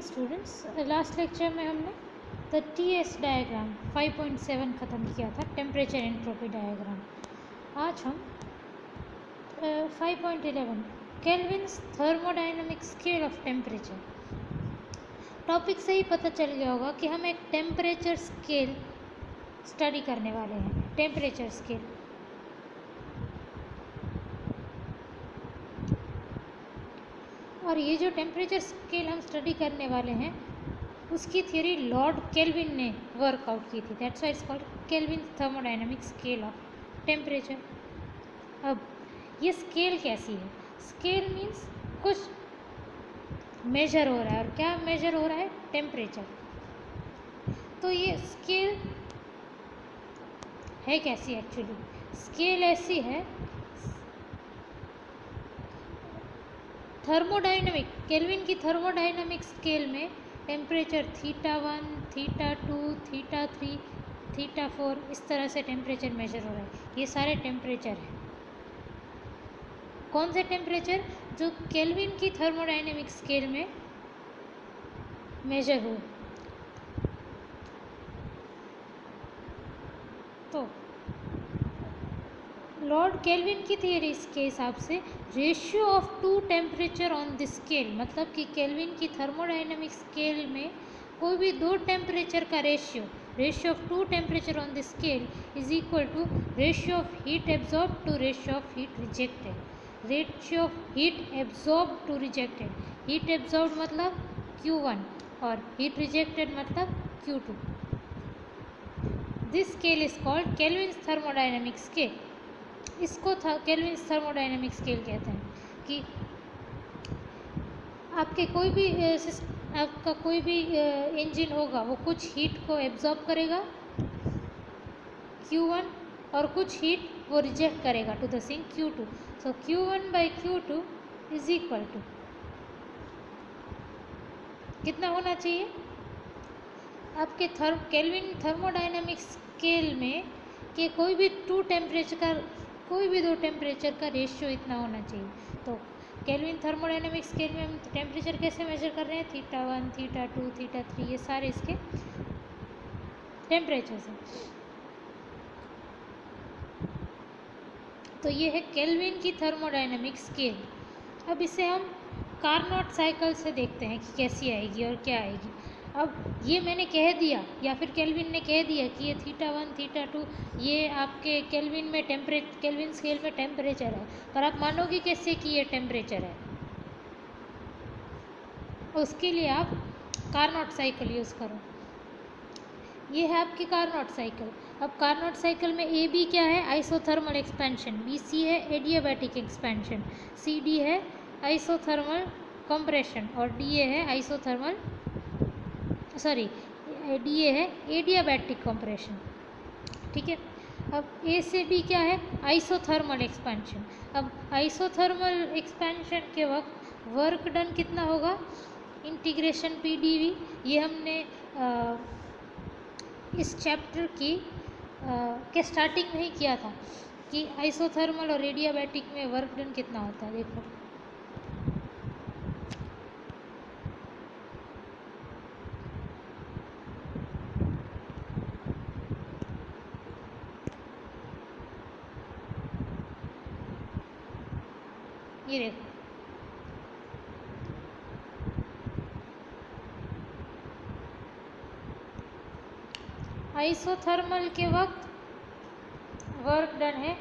Students, last lecture में हमने the TS diagram 5.7 ख़त्म किया था, टेम्परेचर एंट्रोपी डायग्राम। आज हम 5.11 Kelvin's thermodynamic scale of temperature. Topic से ही पता चल गया होगा कि हम एक टेम्परेचर स्केल स्टडी करने वाले हैं। टेम्परेचर स्केल और ये जो टेम्परेचर स्केल हम स्टडी करने वाले हैं उसकी थ्योरी लॉर्ड केल्विन ने वर्कआउट की थी। That's why it's called kelvin thermodynamic scale of temperature. अब ये स्केल कैसी है? स्केल मीन्स कुछ मेजर हो रहा है, और क्या मेजर हो रहा है? टेम्परेचर। तो ये स्केल है कैसी? एक्चुअली स्केल ऐसी है, थर्मोडायनामिक केल्विन की थर्मोडायनामिक स्केल में टेम्परेचर θ1, θ2, θ3, θ4 इस तरह से टेम्परेचर मेजर हो रहा है। ये सारे टेम्परेचर हैं। कौन से टेम्परेचर? जो केल्विन की थर्मोडायनामिक स्केल में मेजर हुए। तो लॉर्ड केल्विन की थियरी के हिसाब से ratio of two temperature on this scale, मतलब कि केल्विन की थर्मोडायनामिक स्केल में कोई भी दो टेम्परेचर का ratio of two temperature on this scale is equal to ratio of heat absorb to ratio of heat rejected. Ratio of heat absorb to rejected, heat absorb मतलब Q1 और heat rejected मतलब Q2। This scale is called Kelvin's thermodynamic scale. इसको Kelvin's thermodynamic scale कहते हैं कि आपका कोई भी इंजन होगा, वो कुछ हीट को एब्जॉर्ब करेगा Q1 और कुछ हीट वो रिजेक्ट करेगा to the sink Q2। So Q1/Q2 is equal to कितना होना चाहिए? आपके केल्विन थर्मोडायनामिक स्केल में कि कोई भी दो टेम्परेचर का रेशियो इतना होना चाहिए। तो केल्विन थर्मोडायनामिक स्केल में हम टेम्परेचर कैसे मेजर कर रहे हैं? θ1, θ2, θ3 ये सारे इसके टेम्परेचर्स हैं। तो ये है केल्विन की थर्मोडायनामिक स्केल। अब इसे हम कार्नोट साइकिल से देखते हैं कि कैसी आएगी और क्या आएगी। अब ये मैंने कह दिया या फिर केल्विन ने कह दिया कि ये θ1, θ2 ये आपके केल्विन स्केल में टेम्परेचर है, पर आप मानोगे कैसे कि ये टेम्परेचर है? उसके लिए आप कार्नोट साइकिल यूज़ करो। ये है आपकी कार्नोट साइकिल। अब कार्नोट साइकिल में ए बी क्या है? Isothermal expansion. बी सी है एडियाबैटिक एक्सपेंशन। सी डी है आइसोथर्मल कंप्रेशन और डी ए है डी ए है एडियाबैटिक कंप्रेशन। ठीक है। अब ए से बी क्या है? Isothermal expansion. अब आइसोथर्मल एक्सपेंशन के वक्त वर्क डन कितना होगा? Integration P D V. ये हमने इस चैप्टर के स्टार्टिंग में ही किया था कि आइसोथर्मल और एडियाबैटिक में वर्क डन कितना होता है। देखो ये देखो, आइसोथर्मल के वक्त वर्क डन है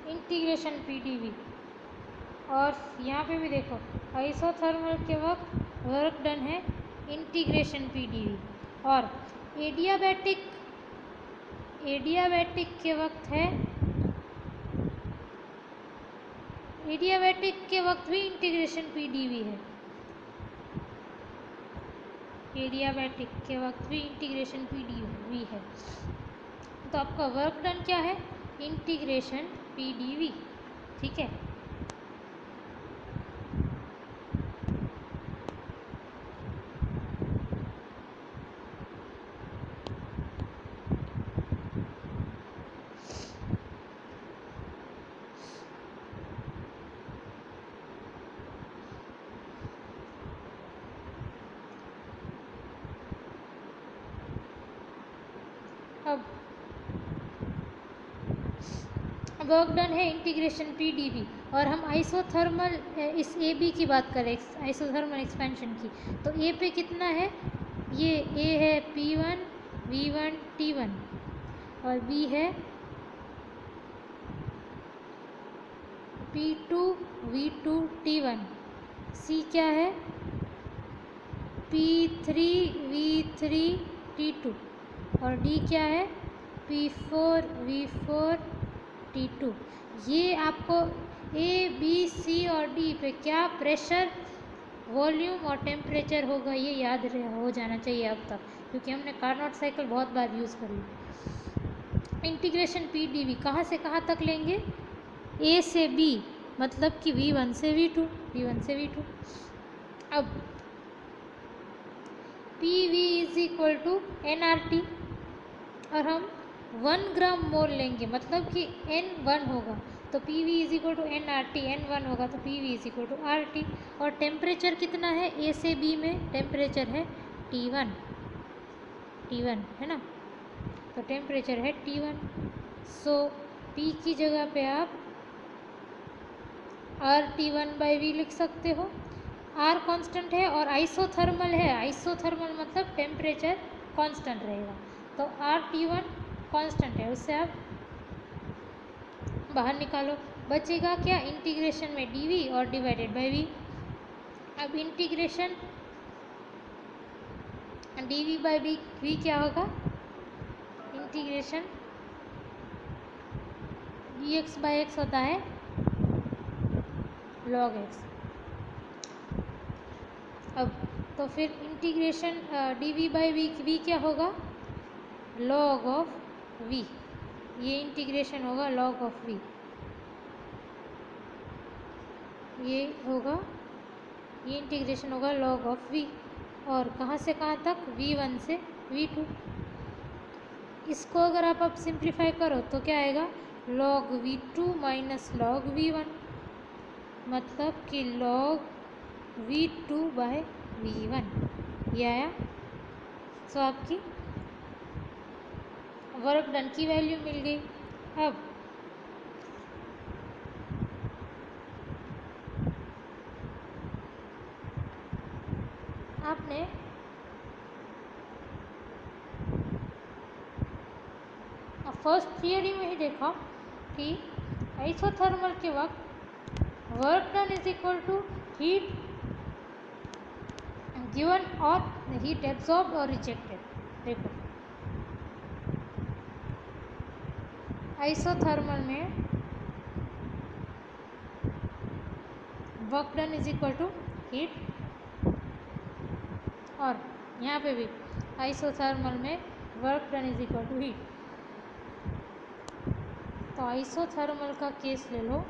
इंटीग्रेशन पी डी वी, और यहाँ पे भी देखो आइसोथर्मल के वक्त वर्क डन है इंटीग्रेशन पी डी वी, और एडियाबैटिक के वक्त भी इंटीग्रेशन पी डी वी है। एडियाबैटिक के वक्त भी इंटीग्रेशन पी डी वी है। तो आपका वर्क डन क्या है? Integration P D V. ठीक है। अब वर्क डन है इंटीग्रेशन पी डी वी, और हम आइसोथर्मल इस ए बी की बात करें, आइसोथर्मल एक्सपेंशन की, तो ए पे कितना है, ये ए है P1 V1 T1 और बी है P2 V2 T1, सी क्या है P3 V3 T2 और डी क्या है P4 V4 T2। ये आपको ए बी सी और डी पे क्या प्रेशर, वॉल्यूम और टेम्परेचर होगा ये याद हो जाना चाहिए अब तक, क्योंकि हमने कार्नोट साइकिल बहुत बार यूज़ कर ली। इंटीग्रेशन पी डी वी कहाँ से कहाँ तक लेंगे, ए से बी, मतलब कि V1 से V2, V1 से V2। अब P V is equal to NRT और हम 1 ग्राम मोल लेंगे, मतलब कि N1 होगा, तो P V is equal to NRT, N1 होगा तो P V is equal to RT। और टेम्परेचर कितना है ए से बी में, टेम्परेचर है T1 है ना, तो टेम्परेचर है T1। सो P की जगह पे आप RT1/V लिख सकते हो। R कांस्टेंट है और आइसोथर्मल है, आइसोथर्मल मतलब टेम्परेचर कांस्टेंट रहेगा, तो RT1 कांस्टेंट है, उससे आप बाहर निकालो, बचेगा क्या इंटीग्रेशन में dV और डिवाइडेड बाय V। अब इंटीग्रेशन dV बाय V क्या होगा, इंटीग्रेशन dx बाय x होता है log x। अब तो फिर इंटीग्रेशन dV बाय V क्या होगा, log ऑफ V, ये इंटीग्रेशन होगा log ऑफ V, ये होगा, ये इंटीग्रेशन होगा log ऑफ V, और कहाँ से कहाँ तक, V1 से V2। इसको अगर आप अब सिंप्लीफाई करो तो क्या आएगा, log V2 minus log V1, मतलब कि log V2 बाय V1, ये आया। सो आपकी वर्क डन की वैल्यू मिल गई। अब आपने फर्स्ट थियरी में ही देखा कि आइसोथर्मल के वक्त work done is equal to heat given और हीट एब्जॉर्ब और रिजेक्टेड। देखो आइसोथर्मल में work done is equal to heat, और यहाँ पे भी आइसोथर्मल में work done is equal to heat. तो आइसोथर्मल का केस ले लो,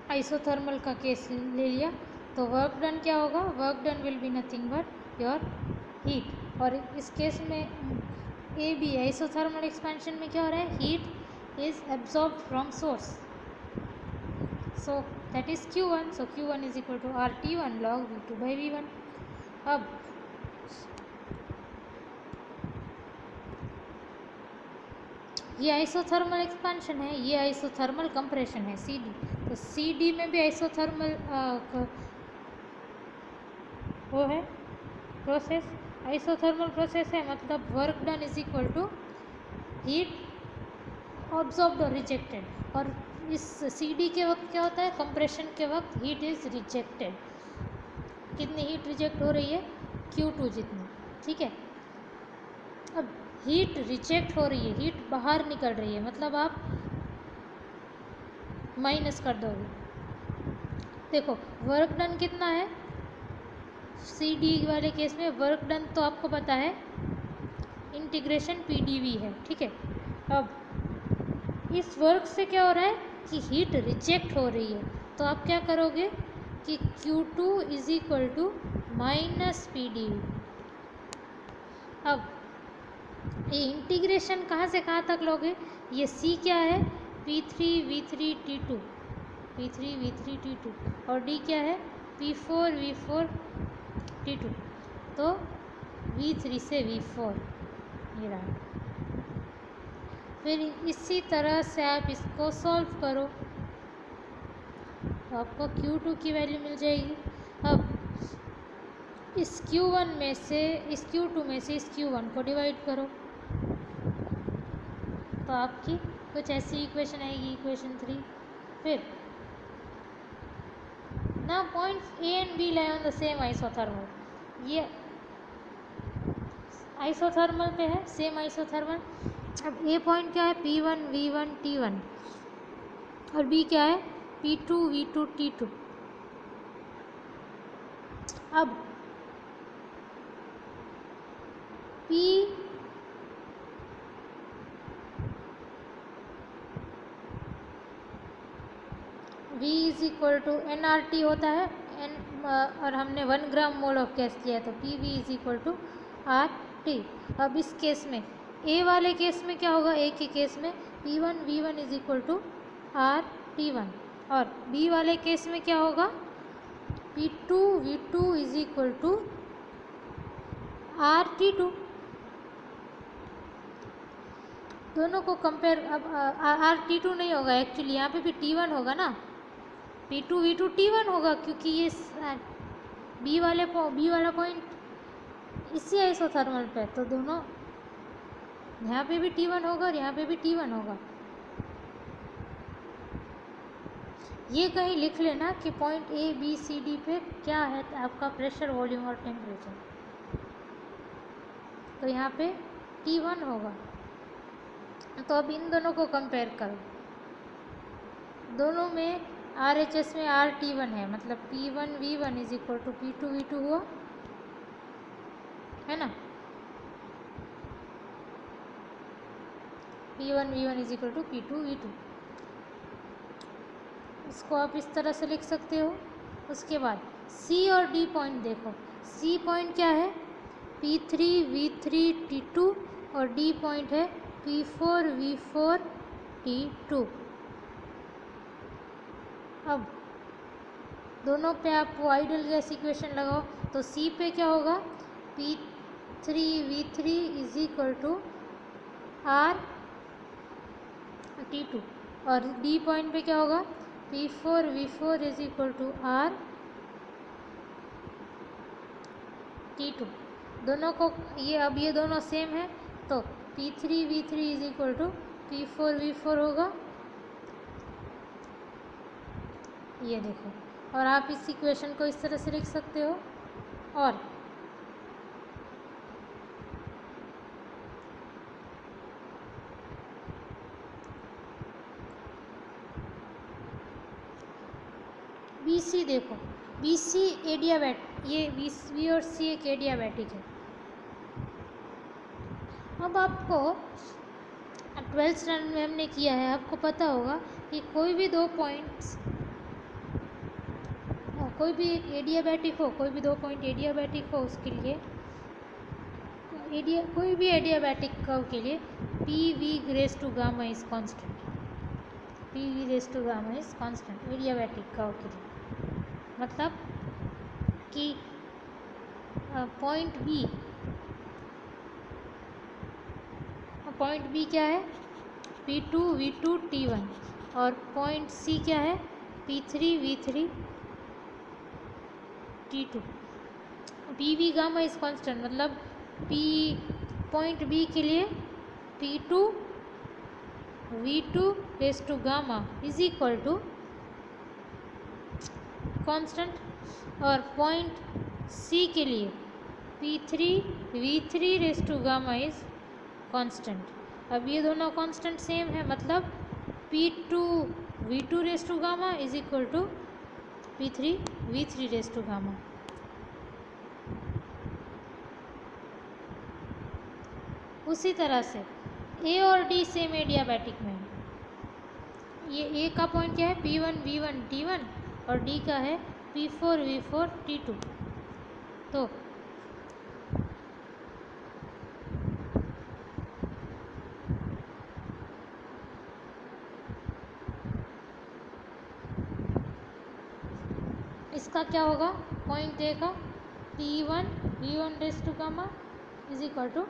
आइसोथर्मल का केस ले लिया, तो वर्क डन क्या होगा, work done will be nothing but your heat. और इस केस में ए बी आइसोथर्मल एक्सपेंशन में क्या हो रहा है, heat is absorb from source, so that is Q1, so Q1 is equal to RT1 log V2 by V1। अब ये आइसोथर्मल एक्सपेंशन है, ये आइसोथर्मल कंप्रेशन है CD, तो CD में भी आइसोथर्मल वो है प्रोसेस, आइसोथर्मल प्रोसेस है, मतलब work done is equal to heat absorbed और रिजेक्टेड। और इस CD के वक्त क्या होता है, कंप्रेशन के वक्त हीट इज रिजेक्टेड। कितनी हीट रिजेक्ट हो रही है, Q2 जितनी, ठीक है। अब हीट रिजेक्ट हो रही है, हीट बाहर निकल रही है, मतलब आप माइनस कर दोगे, देखो वर्क डन कितना है, सी डी वाले केस में वर्क डन तो आपको पता है इंटीग्रेशन पी डी वी है, ठीक है। अब इस वर्क से क्या हो रहा है कि हीट रिजेक्ट हो रही है, तो आप क्या करोगे कि Q2 is equal to minus P D V. अब ये इंटीग्रेशन कहाँ से कहाँ तक लोगे, ये C क्या है P3V3T2, P3V3T2, और D क्या है P4V4T2, तो V3 से V4 ये रहा। फिर इसी तरह से आप इसको सॉल्व करो तो आपको Q2 की वैल्यू मिल जाएगी। अब इस Q1 में से इस Q2 में से इस Q1 को डिवाइड करो तो आपकी कुछ ऐसी इक्वेशन आएगी, इक्वेशन 3। फिर ना points A and B lie on the same isothermal, ये आइसोथर्मल पे है, सेम आइसोथर्मल। अब A पॉइंट क्या है P1 V1 T1 और B क्या है P2 V2 T2। अब P V is equal to NRT होता है N, और हमने 1 ग्राम मोल ऑफ गैस लिया तो PV is equal to RT। अब इस केस में A वाले केस में क्या होगा, A के केस में P1 V1 is equal to RT1, और B वाले केस में क्या होगा P2 V2 is equal to RT2। दोनों को कंपेयर, अब RT2 नहीं होगा एक्चुअली, यहाँ पे भी T1 होगा ना, P2 V2 T1 होगा क्योंकि ये B वाला पॉइंट इसी आइसोथर्मल पे, तो दोनों यहाँ पे भी T1 होगा और यहाँ पे भी T1 होगा। ये कहीं लिख लेना कि point A B C D पे क्या है आपका प्रेशर, वॉल्यूम और टेम्परेचर, तो यहाँ पे T1 होगा। तो अब इन दोनों को कंपेयर करो, दोनों में RHS में RT1 है, मतलब P1 V1 is equal to P2 V2 हुआ, है ना। P1 V1 is equal to P2 V2, इसको आप इस तरह से लिख सकते हो। उसके बाद C और D पॉइंट देखो, C पॉइंट क्या है P3 V3 T2 और D पॉइंट है P4 V4 T2। अब दोनों पे आप आइडियल गैस इक्वेशन लगाओ तो C पे क्या होगा P3 V3 is equal to RT2, और D पॉइंट पे क्या होगा P4 V4 is equal to RT2। दोनों को अब ये दोनों सेम है तो P3 V3 is equal to P4 V4 होगा, ये देखो। और आप इस इक्वेशन को इस तरह से लिख सकते हो। और BC देखो, BC एडियाबैट, ये B और C एक एडियाबैटिक है। अब आपको 12th स्टैंडर्ड में हमने किया है, आपको पता होगा कि कोई भी दो पॉइंट्स, कोई भी एक एडियाबैटिक हो, कोई भी दो पॉइंट एडियाबैटिक हो, उसके लिए कोई भी एडियाबैटिक कर्व के लिए PV raise to gamma is constant, PV raise to gamma is constant adiabatic curve के लिए। मतलब कि पॉइंट B क्या है P2 V2 T1, और पॉइंट C क्या है P3 V3 T2। PV gamma is constant, मतलब पॉइंट B के लिए P2 V2 raise to gamma is equal to constant, और पॉइंट C के लिए P3 V3 raise to gamma is constant. अब ये दोनों कांस्टेंट सेम है, मतलब P2 V2 raise to gamma is equal to P3 V3 raise to gamma. उसी तरह से ए और डी सेम एडियाबैटिक में है। ये ए का पॉइंट क्या है, P1 V1 T1 और डी का है P4 V4 T2। तो इसका क्या होगा, पॉइंट ए का P1 V1 raise to gamma is equal to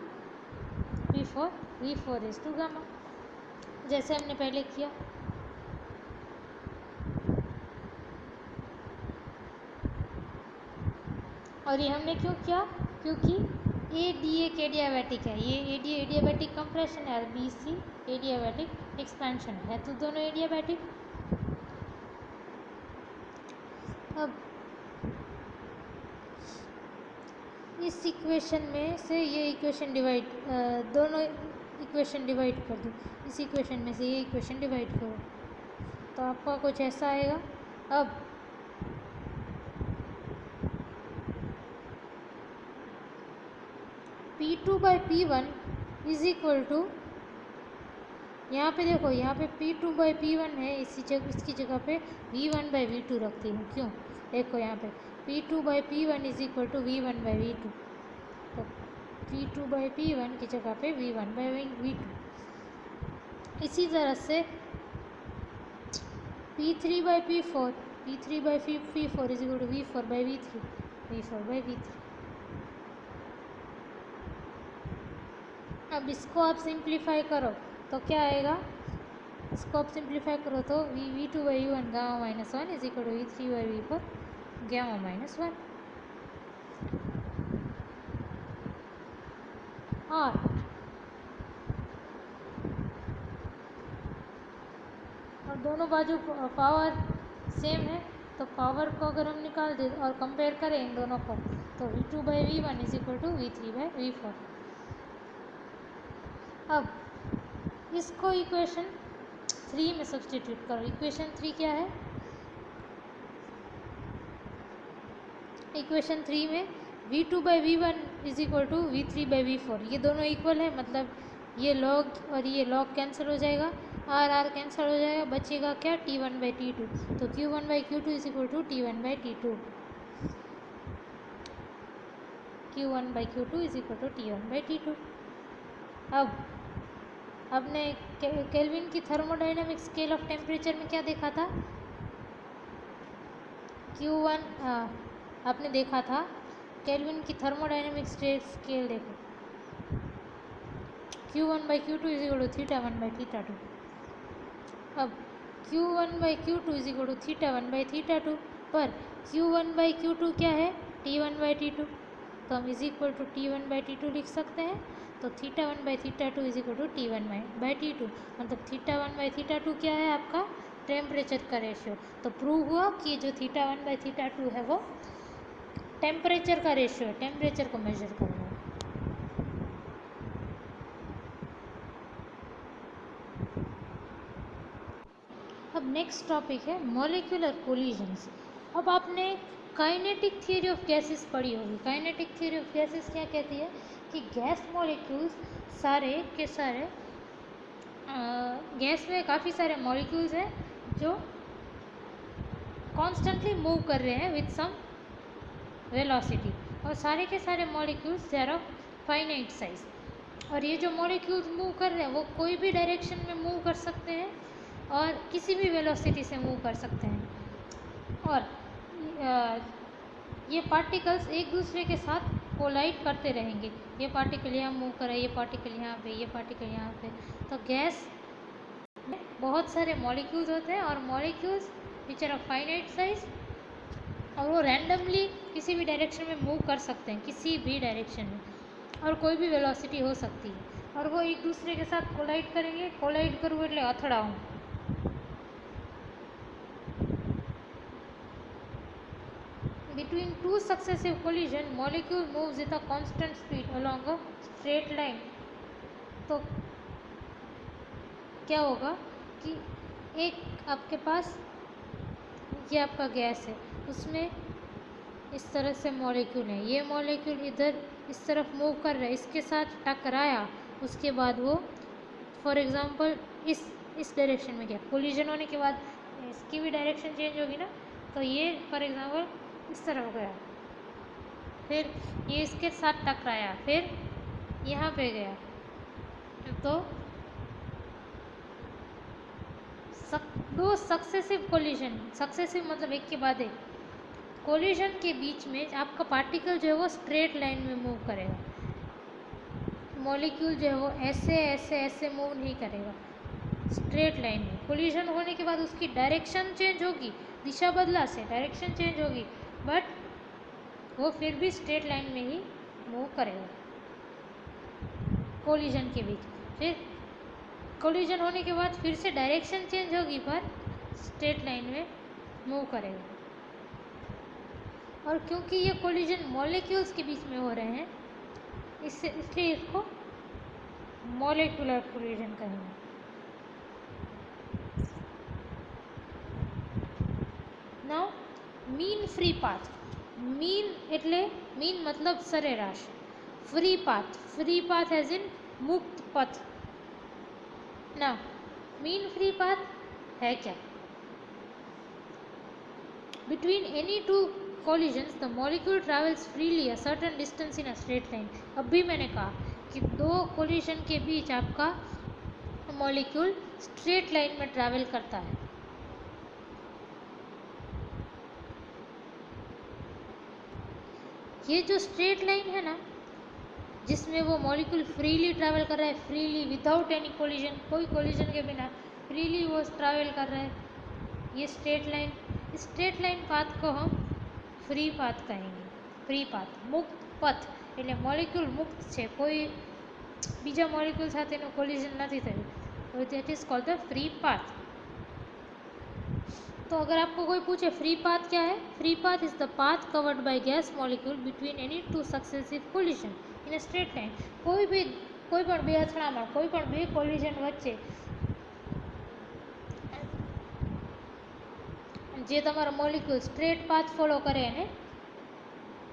P4 V4 raise to gamma, जैसे हमने पहले किया। और ये हमने क्यों किया, क्योंकि ए डी एक एडियाबैटिक है, ये ए डी एडियाबैटिक कंप्रेशन है और बी सी एडियाबैटिक एक्सपेंशन है, तो दोनों एडियाबैटिक। अब इस इक्वेशन में से ये इक्वेशन डिवाइड, दोनों इक्वेशन डिवाइड कर दो, इस इक्वेशन में से ये इक्वेशन डिवाइड करो, तो आपका कुछ ऐसा आएगा। अब P2 by P1 is equal to, यहाँ पे देखो, यहाँ पे P2 बाई P1 है, इसकी जगह पे V1 बाई V2 रखती हूँ। क्यों, देखो यहाँ पे P2 by P1 is equal to V1 by V2, तो P2 बाई P1 की जगह पे V1 बाई V2। इसी तरह से P3 by P4, P3 by P4 is equal to V4 by V3, V4 by V3। अब इसको आप सिंप्लीफाई करो तो क्या आएगा, इसको आप सिंप्लीफाई करो तो V2 by V1 gamma minus 1 is equal to V3 by V4 gamma minus 1। और दोनों बाजू पावर सेम है, तो पावर को अगर हम निकाल दें और कंपेयर करें इन दोनों को, तो V2 by V1 is equal to V3 by V4। अब इसको इक्वेशन 3 में सब्सटीट्यूट करो। इक्वेशन 3 क्या है, इक्वेशन 3 में V2 by V1 is equal to V3 by V4, ये दोनों इक्वल है, मतलब ये लॉग और ये लॉग कैंसिल हो जाएगा, R कैंसिल हो जाएगा, बचेगा क्या, T1 बाई T2, तो Q1 by Q2 is equal to T1 by T2, Q1 by Q2 is equal to T1 by T2। अब आपने केल्विन की थर्मोडाइनमिक स्केल ऑफ टेम्परेचर में क्या देखा था, Q1 आपने देखा था केल्विन की थर्मोडाइनमिक स्केल, देखो Q1 by Q2 is equal to θ1 by θ2। अब Q1 by Q2 is equal to θ1 by θ2 पर Q1 बाई Q2 क्या है, T1 बाई T2, तो हम is equal to T1 by T2 लिख सकते हैं, तो θ1 by θ2 is equal to T1 by T2, मतलब θ1 बाई θ2 क्या है आपका, टेम्परेचर का रेशियो। तो प्रूव हुआ कि जो θ1 बाई θ2 है वो टेम्परेचर का रेशियो है, टेम्परेचर को मेजर करना है। अब नेक्स्ट टॉपिक है मॉलिक्यूलर कोलिजन्स। अब आपने काइनेटिक थियरी ऑफ गैसेस पढ़ी होगी। काइनेटिक थियरी ऑफ गैसेस क्या कहती है कि गैस मॉलिक्यूल्स सारे के सारे, गैस में काफ़ी सारे मॉलिक्यूल्स हैं जो कॉन्स्टेंटली मूव कर रहे हैं विथ सम वेलोसिटी, और सारे के सारे molecules they are of finite size. और ये जो मॉलिक्यूल्स मूव कर रहे हैं वो कोई भी डायरेक्शन में मूव कर सकते हैं और किसी भी वेलोसिटी से मूव कर सकते हैं, और ये पार्टिकल्स एक दूसरे के साथ कोलाइड करते रहेंगे। ये पार्टिकल यहाँ मूव कर रहा है, ये पार्टिकल यहाँ पे, ये पार्टिकल यहाँ पे। तो गैस में बहुत सारे मॉलिक्यूल्स होते हैं, और molecules which are of finite size, और वो रैंडमली किसी भी डायरेक्शन में मूव कर सकते हैं, किसी भी डायरेक्शन में, और कोई भी वेलोसिटी हो सकती है, और वो एक दूसरे के साथ कोलाइड करेंगे। कोलाइड करવું એટલે અથડાવું। Between two successive collision, molecule moves with a constant speed along a straight line। तो क्या होगा कि एक आपके पास ये आपका गैस है, उसमें इस तरह से मॉलिक्यूल है, ये मॉलिक्यूल इधर इस तरफ मूव कर रहा है, इसके साथ टकराया, उसके बाद वो फॉर एग्जांपल इस डायरेक्शन में गया, कोलिजन होने के बाद इसकी भी डायरेक्शन चेंज होगी ना, तो ये फॉर एग्जांपल इस तरफ गया, फिर ये इसके साथ टकराया, फिर यहाँ पे गया, तो दो सक्सेसिव कोलिजन, सक्सेसिव मतलब एक के बाद एक, कोलिजन के बीच में आपका पार्टिकल जो है वो स्ट्रेट लाइन में मूव करेगा, मॉलिक्यूल जो है वो ऐसे ऐसे ऐसे मूव नहीं करेगा, स्ट्रेट लाइन में। कोलिजन होने के बाद उसकी डायरेक्शन चेंज होगी, दिशा बदला से डायरेक्शन चेंज होगी, बट वो फिर भी स्ट्रेट लाइन में ही मूव करेगा कोलिजन के बीच। फिर कोलिजन होने के बाद फिर से डायरेक्शन चेंज होगी, पर स्ट्रेट लाइन में मूव करेगा। और क्योंकि ये कोलिजन मॉलिक्यूल्स के बीच में हो रहे हैं, इसलिए इसको मॉलिक्यूलर कोलिजन कहेंगे। Now mean free path, mean એટલે मीन मतलब સરેરાશ, फ्री पाथ एज इन मुक्त पथ। ना मीन फ्री पाथ है क्या? Between any two collisions the molecule travels freely a certain distance in a straight line। अभी मैंने कहा कि दो कोलिजन के बीच आपका मॉलिक्यूल स्ट्रेट लाइन में ट्रैवल करता है। ये जो स्ट्रेट लाइन है ना, जिसमें वो मॉलिक्यूल फ्रीली ट्रैवल कर रहा है, फ्रीली विदाउट एनी कोलिजन, कोई कोलिजन के बिना फ्रीली वो ट्रैवल कर रहा है, ये स्ट्रेट लाइन पाथ को हम फ्री पाथ कहेंगे। फ्री पाथ, मुक्त पथ એટલે મોલિક્યુલ મુક્ત છે, કોઈ બીજા મોલિક્યુલ સાથેનું કોલિઝન નથી થયું, તો that is called the free path. तो अगर आपको कोई पूछे फ्री पाथ क्या है, free path is the path covered by gas molecule between any two successive collision in a straight line. कोई પણ બે અથડામણ, કોઈ પણ બે કોલિઝન વચ્ચે જે તમારો મોલિક્યુલ સ્ટ્રેટ પાથ ફોલો કરે એને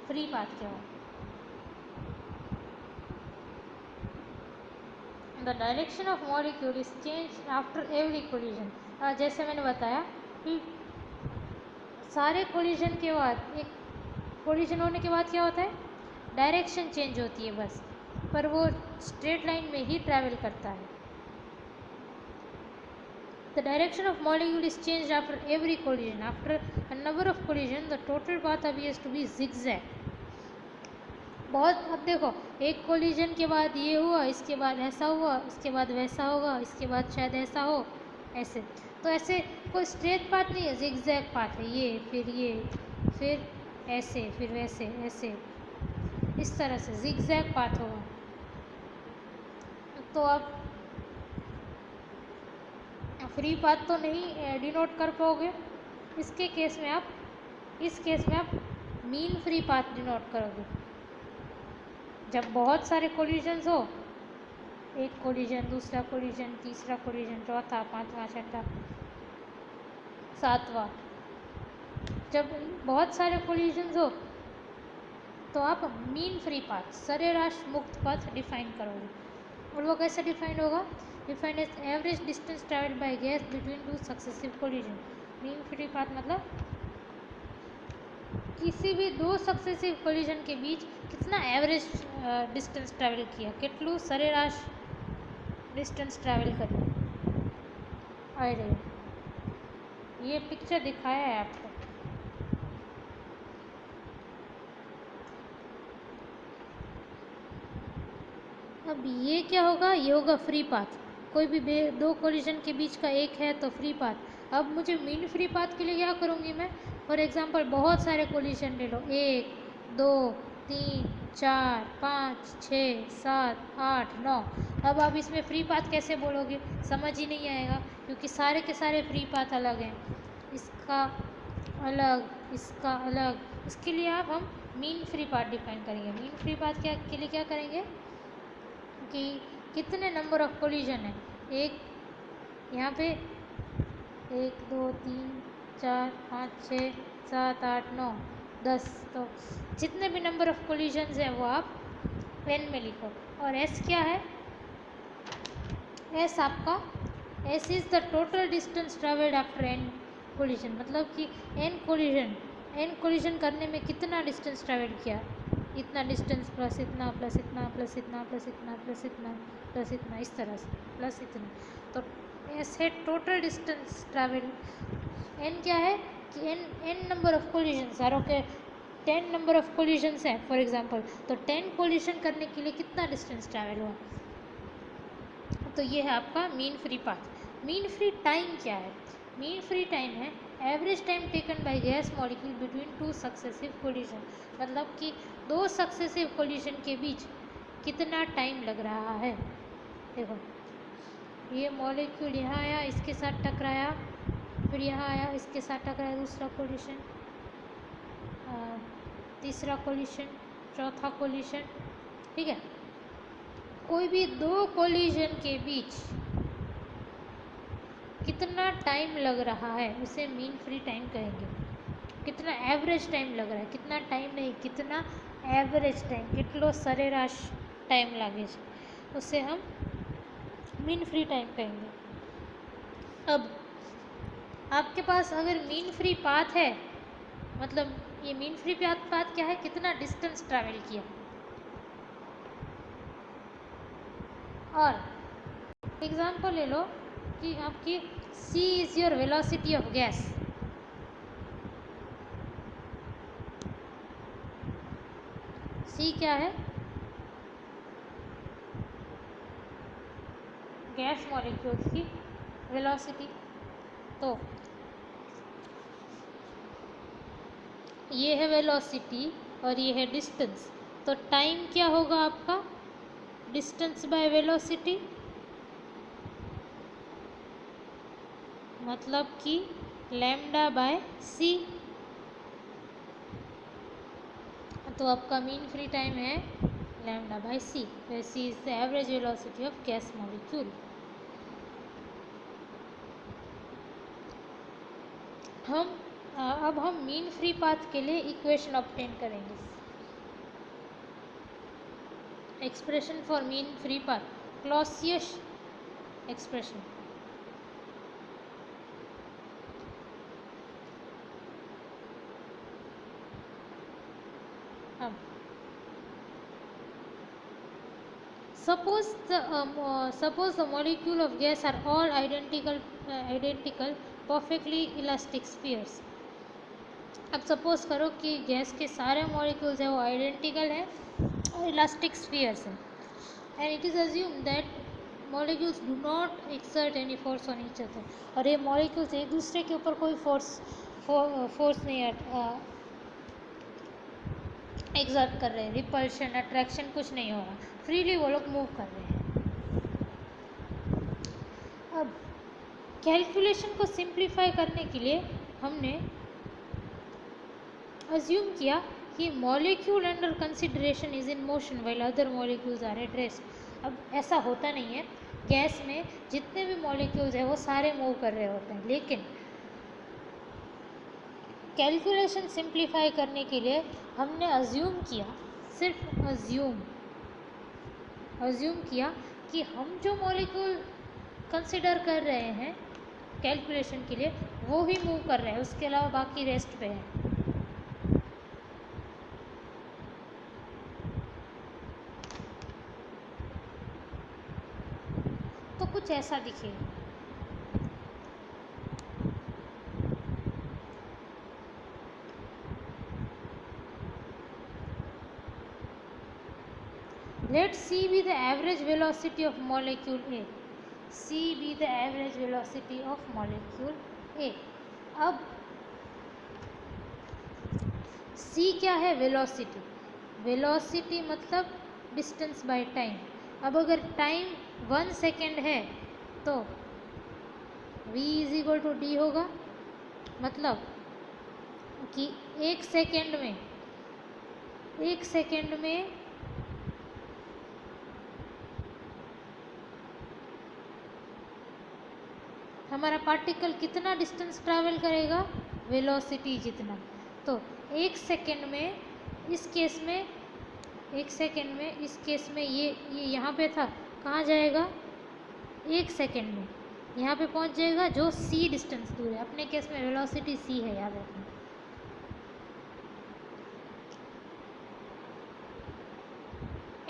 फ्री पाथ कहें। The direction of molecule is change after every collision. जैसे मैंने बताया कि सारे कोलिजन के बाद, एक कोलिजन होने के बाद क्या होता है, डायरेक्शन चेंज होती है बस, पर वो स्ट्रेट लाइन में ही ट्रैवल करता है। The direction of molecule is changed after every collision. After a number of collision, the total path appears to be zigzag. बहुत, अब देखो एक कोलिजन के बाद ये हुआ, इसके बाद ऐसा हुआ, इसके बाद वैसा होगा, इसके बाद शायद ऐसा हो, ऐसे, तो ऐसे कोई स्ट्रेट पाथ नहीं है, जिगजैग पाथ है, ये फिर ऐसे, फिर वैसे, ऐसे, इस तरह से जिगजैग पाथ होगा। तो आप फ्री पाथ तो नहीं डिनोट कर पाओगे, इस केस में आप मीन फ्री पाथ डिनोट करोगे। जब बहुत सारे कोलिजन्स हो, एक कोलिजन, दूसरा कोलिजन, तीसरा कोलिजन, चौथा, पांचवा, छठा, सातवां, जब बहुत सारे कोलिजन्स हो तो आप मीन फ्री पाथ, सरेराश मुक्त पथ डिफाइन करोगे। और वो कैसे डिफाइन होगा? Defined as average distance travelled by gas between two successive collision. Mean free path मतलब किसी भी दो सक्सेसिव कोलिजन के बीच कितना एवरेज डिस्टेंस ट्रैवल किया, કેટલું સરેરાશ डिस्टेंस ट्रैवल करिए। अरे ये पिक्चर दिखाया है आपको, अब ये क्या होगा, ये होगा फ्री पाथ। कोई भी दो कोलिजन के बीच का एक है तो फ्री पाथ। अब मुझे मीन फ्री पाथ के लिए क्या करूँगी मैं, फॉर एग्जांपल बहुत सारे कोलिजन ले लो, 1 2 3 4 5 6 7 8 9। अब आप इसमें फ्री पाथ कैसे बोलोगे, समझ ही नहीं आएगा, क्योंकि सारे के सारे फ्री पाथ अलग हैं, इसका अलग, इसका अलग। इसके लिए हम मीन फ्री पाथ डिफाइन करेंगे। मीन फ्री पाथ के लिए क्या करेंगे कि कितने नंबर ऑफ कोलिजन है, एक यहाँ पे 1 2 3 4 5 6 7, 8, 9, 10, तो जितने भी नंबर ऑफ कोलिजन्स है वो आप n में लिखो। और s क्या है? s आपका s is the total distance travelled after n collision, मतलब कि n कोलिजन करने में कितना डिस्टेंस ट्रेवल किया, इतना डिस्टेंस प्लस इतना प्लस इतना प्लस इतना प्लस इतना प्लस इतना प्लस इतना, इस तरह से प्लस इतना। तो s है टोटल डिस्टेंस ट्रेवल। n क्या है कि n नंबर ऑफ कोलिजन्स, सारों के 10 नंबर ऑफ कोलिजन्स हैं फॉर एग्जांपल, तो 10 कोलिजन करने के लिए कितना डिस्टेंस ट्रैवल हुआ। तो ये है आपका mean free path. Mean free time क्या है? मीन फ्री टाइम है average time taken by gas molecule between 2 successive collision, मतलब कि 2 सक्सेसिव कोलिजन के बीच कितना टाइम लग रहा है। देखो ये मॉलिक्यूल यहाँ आया, इसके साथ टकराया, फिर यहाँ आया, इसके साथ टकराया, दूसरा कोलिजन, तीसरा कोलिजन, चौथा कोलिजन, ठीक है। कोई भी 2 कोलिजन के बीच कितना टाइम लग रहा है उसे मीन फ्री टाइम कहेंगे। कितना एवरेज टाइम लग रहा है, कितना टाइम नहीं, कितना एवरेज टाइम, कितलो सरेराश टाइम लागे, उसे हम मीन फ्री टाइम कहेंगे। अब आपके पास अगर मीन फ्री पाथ है, मतलब ये मीन फ्री पाथ क्या है, कितना डिस्टेंस ट्रैवल किया। और एग्जांपल ले लो कि आपकी c is your velocity of gas. c क्या है? गैस मॉलिक्यूल्स की वेलोसिटी। तो ये है वेलोसिटी और ये है डिस्टेंस, तो टाइम क्या होगा आपका? डिस्टेंस बाय वेलोसिटी, मतलब कि लैम्डा बाय c। तो आपका मीन फ्री टाइम है lambda by c, where c is the average velocity of gas molecule। अब हम मीन फ्री पाथ के लिए इक्वेशन ऑब्टेन करेंगे। Expression for mean free path, Clausius expression. Suppose the molecule of gas are all identical perfectly elastic spheres। अब suppose करो कि gas के सारे मॉलिक्यूल्स हैं वो आइडेंटिकल हैं और इलास्टिक स्फीयर्स हैं, and it is assume that molecules do not exert any force on each other. और ये मॉलिक्यूल्स एक दूसरे के ऊपर कोई फोर्स नहीं एक्सर्ट कर रहे हैं, रिपल्शन अट्रैक्शन कुछ नहीं हो रहा, फ्रीली वो लोग मूव कर रहे हैं। अब कैलकुलेशन को सिंप्लीफाई करने के लिए हमने अज्यूम किया कि molecule under consideration is in motion while other molecules are at rest. अब ऐसा होता नहीं है, गैस में जितने भी मॉलिक्यूल्स हैं वो सारे मूव कर रहे होते हैं, लेकिन कैलकुलेशन सिंप्लीफाई करने के लिए हमने अज्यूम किया, सिर्फ अज्यूम किया कि हम जो मॉलिक्यूल कंसिडर कर रहे हैं कैलकुलेशन के लिए वो ही मूव कर रहे हैं, उसके अलावा बाकी रेस्ट पे है। तो कुछ ऐसा दिखेगा। Let c be the average velocity of molecule A। c be the average velocity of molecule A। अब c क्या है? वेलोसिटी। वेलोसिटी मतलब डिस्टेंस बाय टाइम। अब अगर टाइम 1 सेकेंड है तो v is equal to D होगा, मतलब कि 1 सेकेंड में हमारा पार्टिकल कितना डिस्टेंस ट्रैवल करेगा? वेलोसिटी जितना। तो 1 सेकेंड में इस केस में 1 सेकेंड में इस केस में ये यहाँ पे था, कहाँ जाएगा? 1 सेकेंड में यहाँ पे पहुँच जाएगा जो c डिस्टेंस दूर है। अपने केस में वेलोसिटी c है, याद रखना।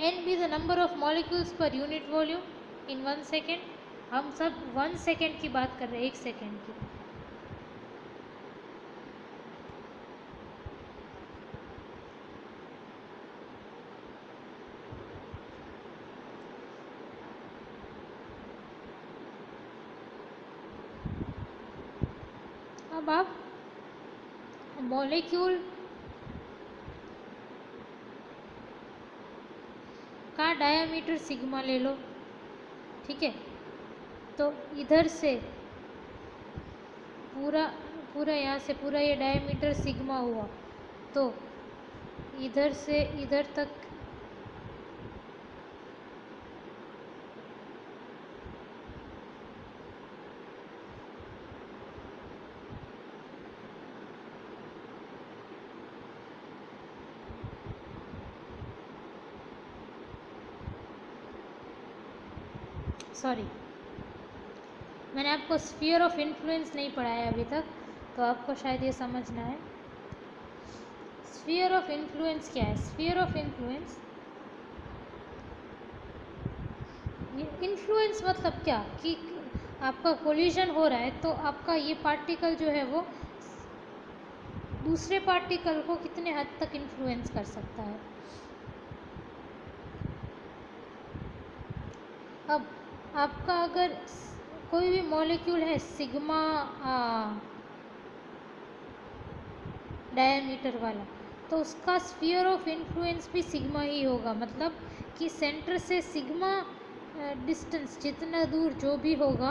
n be the number of molecules per unit volume in 1 second। हम सब 1 सेकेंड की बात कर रहे हैं, 1 सेकेंड की। अब आप मॉलिक्यूल का डायामीटर सिग्मा ले लो, ठीक है। तो इधर से पूरा यहाँ से पूरा ये डायामीटर सिग्मा हुआ, तो इधर से इधर तक सॉरी, मैंने आपको स्फीयर ऑफ इन्फ्लुएंस नहीं पढ़ाया अभी तक, तो आपको शायद ये समझना है। स्फीयर ऑफ इन्फ्लुएंस क्या है? स्फीयर ऑफ इन्फ्लुएंस, इन्फ्लुएंस मतलब क्या कि आपका कोलिजन हो रहा है तो आपका ये पार्टिकल जो है वो दूसरे पार्टिकल को कितने हद तक इन्फ्लुएंस कर सकता है। अब आपका अगर कोई भी मॉलिक्यूल है सिग्मा डायमीटर वाला, तो उसका स्फीयर ऑफ इन्फ्लुएंस भी सिग्मा ही होगा। मतलब कि सेंटर से सिग्मा डिस्टेंस जितना दूर जो भी होगा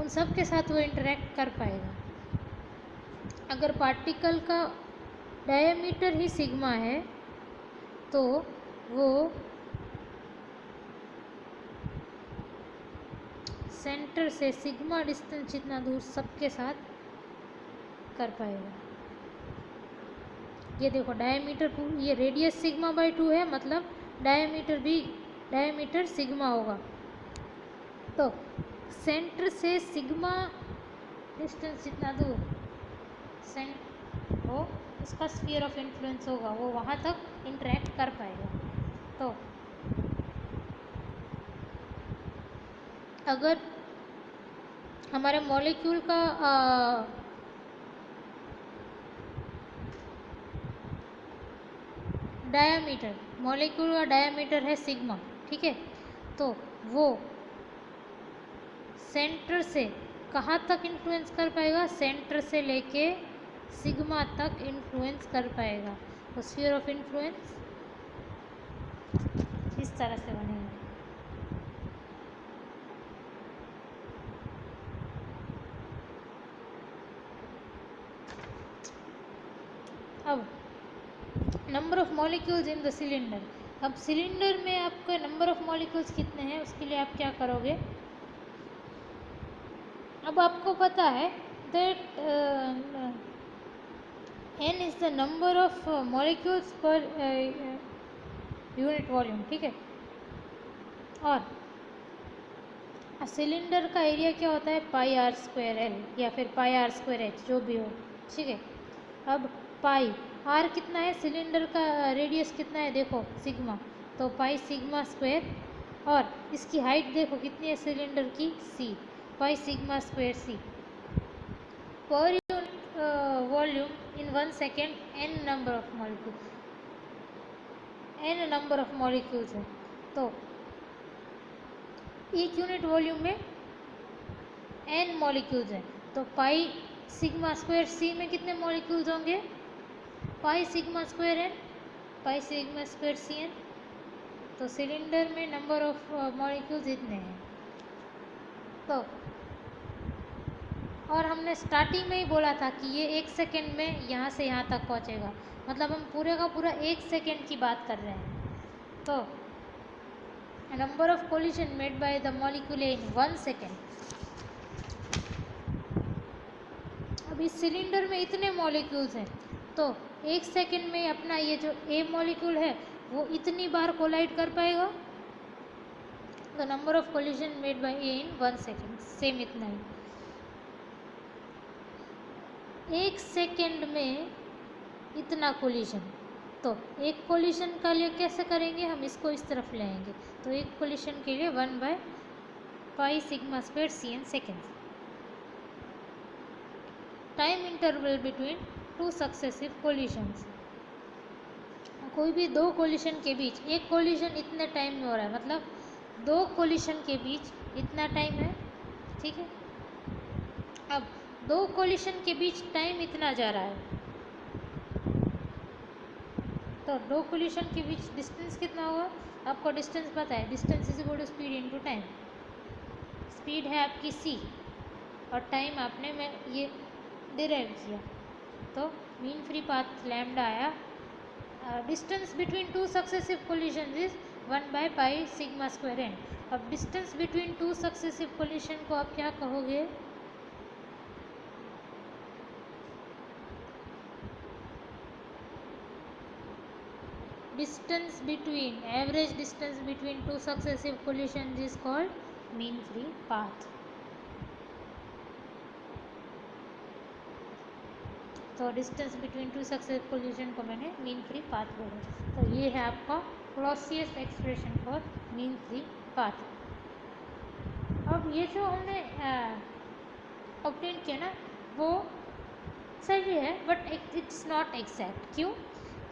उन सब के साथ वो इंटरेक्ट कर पाएगा। अगर पार्टिकल का डायमीटर ही सिग्मा है तो वो सेंटर से सिग्मा डिस्टेंस जितना दूर सबके साथ कर पाएगा। ये देखो डायमीटर, ये रेडियस सिग्मा बाई 2 है, मतलब डायमीटर सिग्मा होगा। तो सेंटर से सिग्मा डिस्टेंस जितना दूर वो उसका स्फीयर ऑफ इन्फ्लुएंस होगा, वो वहाँ तक इंटरेक्ट कर पाएगा। तो अगर हमारे मॉलिक्यूल का डायमीटर, मॉलिक्यूल का डायमीटर है सिग्मा, ठीक है, तो वो सेंटर से कहाँ तक इन्फ्लुएंस कर पाएगा? सेंटर से लेके सिग्मा तक इन्फ्लुएंस कर पाएगा। तो स्फीयर ऑफ इन्फ्लुएंस इस तरह से बनेगा। अब number of molecules in the cylinder. अब सिलेंडर में आपका नंबर ऑफ मॉलिक्यूल्स कितने हैं उसके लिए आप क्या करोगे? अब आपको पता है that n is the number of molecules per unit volume, ठीक है। और सिलेंडर का एरिया क्या होता है? पाई आर स्क्वायर एल या फिर पाई आर स्क्वायर एच, जो भी हो, ठीक है। अब पाई आर कितना है? सिलेंडर का रेडियस कितना है? देखो सिग्मा, तो पाई सिग्मा स्क्वायर, और इसकी हाइट देखो कितनी है सिलेंडर की? C, pi sigma square C. Per unit volume in 1 second n number of molecule, n number of molecules है। तो एक यूनिट वॉल्यूम में n मॉलिक्यूल्स हैं, तो पाई सिग्मा स्क्वायर सी में कितने मॉलिक्यूल्स होंगे? Pi sigma square N, pi sigma square C N. तो सिलेंडर में नंबर ऑफ मॉलिक्यूल्स इतने हैं। तो और हमने स्टार्टिंग में ही बोला था कि ये 1 सेकेंड में यहाँ से यहाँ तक पहुँचेगा, मतलब हम पूरे का पूरा 1 सेकेंड की बात कर रहे हैं। तो number of collision made by the molecule in 1 second. अब इस सिलेंडर में इतने मॉलिक्यूल्स हैं, तो 1 सेकेंड में अपना ये जो ए मॉलिक्यूल है वो इतनी बार कोलाइड कर पाएगा। The number of collision made by A in 1 second, same इतना ही। 1 सेकेंड में इतना कोलिजन, तो एक कोलिजन का लिए कैसे करेंगे, हम इसको इस तरफ ले आएंगे, तो एक कोलिजन के लिए 1/π sigma square cn seconds. Time interval between 2 successive collisions, कोई भी 2 कोलिजन के बीच, एक कोलिजन इतने टाइम में हो रहा है, मतलब 2 कोलिजन के बीच इतना टाइम है, ठीक है। अब 2 कोलिजन के बीच टाइम इतना जा रहा है, तो 2 कोलिजन के बीच डिस्टेंस कितना होगा, आपको डिस्टेंस पता है, distance is equal to speed into time. Speed है आपकी c और टाइम आपने मैं ये डिराइव किया, तो मीन फ्री पाथ लैम्डा आया। Distance between 2 successive collision is 1/π sigma square n। अब डिस्टेंस बिटवीन 2 सक्सेसिव कोलिजन को आप क्या कहोगे, distance between, average distance between 2 successive collisions is called mean free path। तो डिस्टेंस बिटवीन 2 सक्सेसिव कोलिजन को मैंने mean free path बोला। तो ये है आपका Clausius expression for mean free path. अब ये जो हमने ऑब्टेन किया ना, वो सही है, बट इट्स नॉट एग्जैक्ट। क्यों?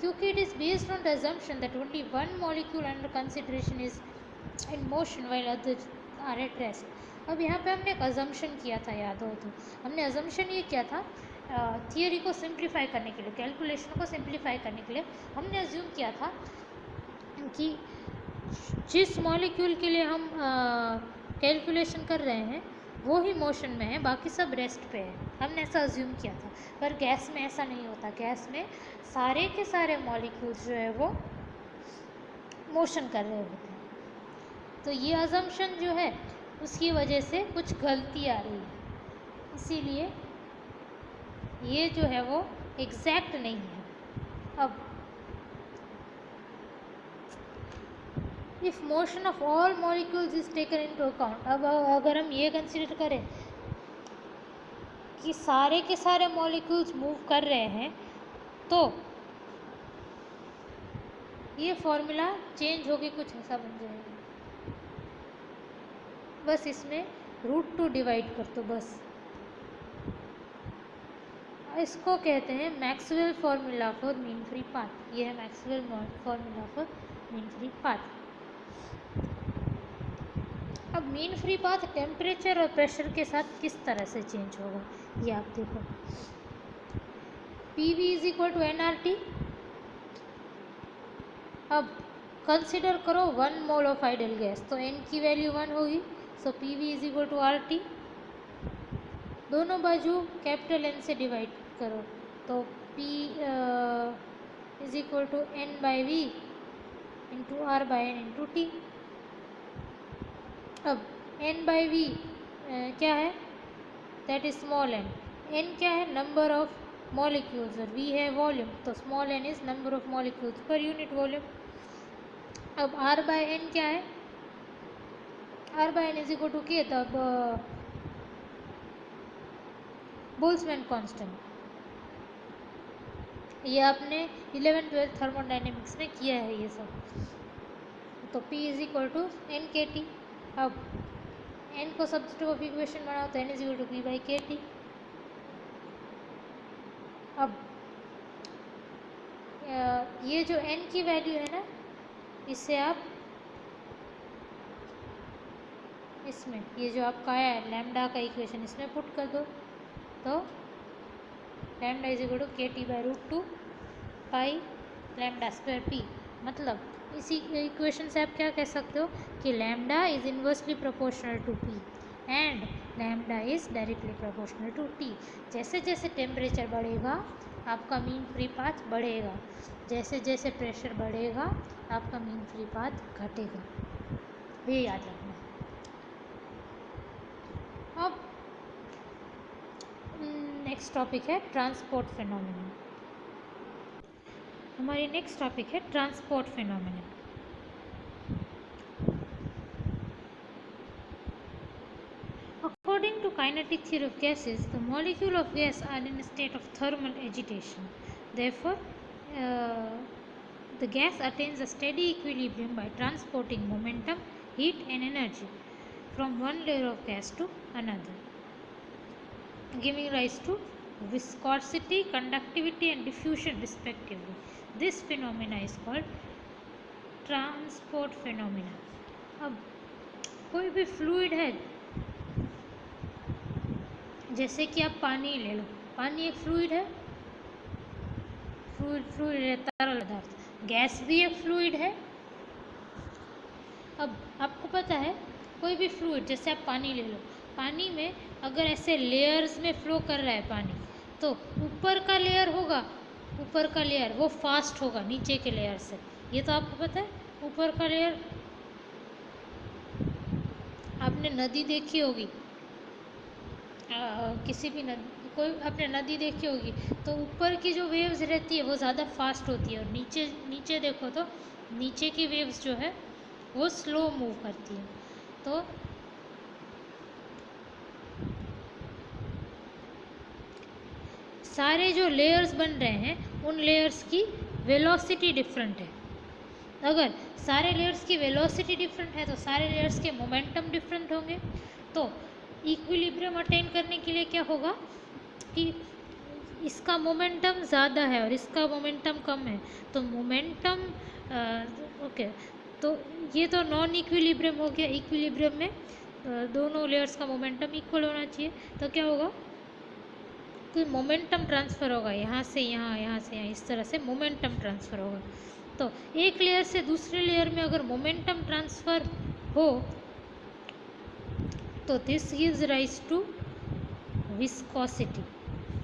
क्योंकि it is based on the assumption that only one molecule under consideration is in motion while others are at rest. अब यहाँ पे हमने एक अजम्पशन किया था, याद हो तो हमने अजम्पशन ये किया था, थियरी को सिंप्लीफाई करने के लिए, कैलकुलेशन को सिंप्लीफाई करने के लिए हमने अज्यूम किया था कि जिस मॉलिक्यूल के लिए हम कैलकुलेशन कर रहे हैं वो ही मोशन में है, बाकी सब रेस्ट पे है। हमने ऐसा अज्यूम किया था, पर गैस में ऐसा नहीं होता। गैस में सारे के सारे मॉलिक्यूल्स जो है वो मोशन कर रहे होते हैं। तो ये अजम्पशन जो है उसकी वजह से कुछ गलती आ रही है, इसीलिए ये जो है वो एग्जैक्ट नहीं है। अब if motion of all molecules is taken into account, अब अगर हम ये कंसिडर करें कि सारे के सारे मॉलिक्यूल्स मूव कर रहे हैं, तो ये फॉर्मूला चेंज होके कुछ ऐसा बन जाएगा। बस इसमें √2 डिवाइड कर दो, बस। इसको कहते हैं Maxwell formula for mean free path. ये है Maxwell formula for mean free path. अब मीन फ्री पाथ टेम्परेचर और प्रेशर के साथ किस तरह से चेंज होगा, ये आप देखो। PV is equal to nRT। अब कंसिडर करो 1 मोल ऑफ आइडियल गैस, तो n की वैल्यू 1 होगी, सो PV is equal to RT। दोनों बाजू कैपिटल N से डिवाइड करो, तो P is equal to n/v into R/n into T। अब n/v क्या है, that is small n। n क्या है, नंबर ऑफ मॉलिक्यूल्स, और v है वॉल्यूम, तो small n is number of molecules per unit volume. अब R/n क्या है, R/n is equal to k, तब बोल्ट्जमैन कांस्टेंट। ये आपने 11th-12th थर्मोडाइनमिक्स में किया है ये सब। तो P is equal to nkt। अब n को सब्स्टिट्यूट ऑफ इक्वेशन बनाओ, तो n is equal to p/kt। अब ये जो n की वैल्यू है ना, इससे आप इसमें ये जो आपका है लैम्डा का इक्वेशन, इसमें पुट कर दो, तो lambda is equal to kt/√2 pi lambda square p। मतलब इसी इक्वेशन से आप क्या कह सकते हो कि lambda is inversely proportional to p and lambda is directly proportional to t। जैसे जैसे टेम्परेचर बढ़ेगा आपका मीन फ्री पाथ बढ़ेगा, जैसे जैसे प्रेशर बढ़ेगा आपका मीन फ्री पाथ घटेगा, ये याद रखना। अब नेक्स्ट टॉपिक है ट्रांसपोर्ट फिनोमेना। हमारी नेक्स्ट टॉपिक है transport phenomena. According to kinetic theory of gases, the molecule of gas are in a state of thermal agitation. Therefore, the gas attains a steady equilibrium by transporting momentum, heat and energy from one layer of gas to another, giving rise to viscosity, conductivity and diffusion respectively. This phenomena is called transport phenomena. अब कोई भी fluid है, जैसे कि आप पानी ले लो, पानी एक फ्लूइड है, फ्लूइड है, तरल पदार्थ। गैस भी एक फ्लूइड है। अब आपको पता है कोई भी फ्लूइड, जैसे आप पानी ले लो, पानी में अगर ऐसे लेयर्स में फ्लो कर रहा है पानी, तो ऊपर का लेयर होगा, ऊपर का लेयर वो फास्ट होगा नीचे के लेयर से। ये तो आपको पता है। ऊपर का लेयर, आपने नदी देखी होगी, किसी भी नदी, कोई आपने नदी देखी होगी, तो ऊपर की जो वेव्स रहती है वो ज़्यादा फास्ट होती है, और नीचे देखो तो नीचे की वेव्स जो है वो स्लो मूव करती है। तो सारे जो लेयर्स बन रहे हैं उन लेयर्स की वेलोसिटी डिफरेंट है। अगर सारे लेयर्स की वेलोसिटी डिफरेंट है तो सारे लेयर्स के मोमेंटम डिफरेंट होंगे। तो इक्विलिब्रियम अटेन करने के लिए क्या होगा कि इसका मोमेंटम ज़्यादा है और इसका मोमेंटम कम है, तो मोमेंटम ओके, तो ये तो नॉन इक्विलिब्रियम हो गया। इक्विलिब्रियम में दोनों लेयर्स का मोमेंटम इक्वल होना चाहिए। तो क्या होगा कि मोमेंटम ट्रांसफ़र होगा, यहाँ से यहाँ, यहाँ से यहाँ, इस तरह से मोमेंटम ट्रांसफ़र होगा। तो एक लेयर से दूसरे लेयर में अगर मोमेंटम ट्रांसफ़र हो तो this gives rise to viscosity.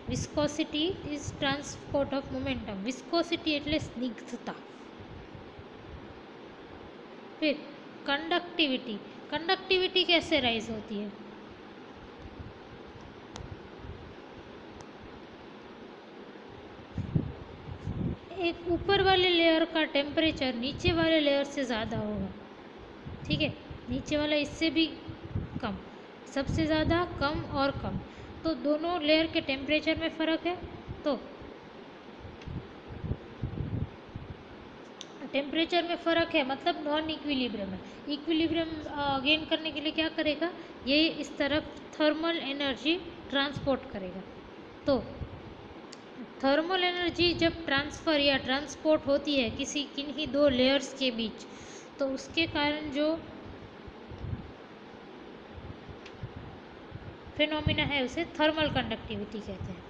Viscosity is transport of momentum. Viscosity एटले स्निग्धता। फिर कंडक्टिविटी। कंडक्टिविटी कैसे राइज होती है? एक ऊपर वाले लेयर का टेम्परेचर नीचे वाले लेयर से ज़्यादा होगा, ठीक है, नीचे वाला इससे भी कम, सबसे ज़्यादा, कम और कम। तो दोनों लेयर के टेम्परेचर में फ़र्क है, तो टेम्परेचर में फ़र्क है मतलब नॉन इक्विलिब्रियम है। इक्विलिब्रियम गेन करने के लिए क्या करेगा, ये इस तरफ थर्मल एनर्जी ट्रांसपोर्ट करेगा। तो थर्मल एनर्जी जब ट्रांसफ़र या ट्रांसपोर्ट होती है किसी किन्हीं दो लेयर्स के बीच, तो उसके कारण जो फिनोमिना है उसे थर्मल कंडक्टिविटी कहते हैं।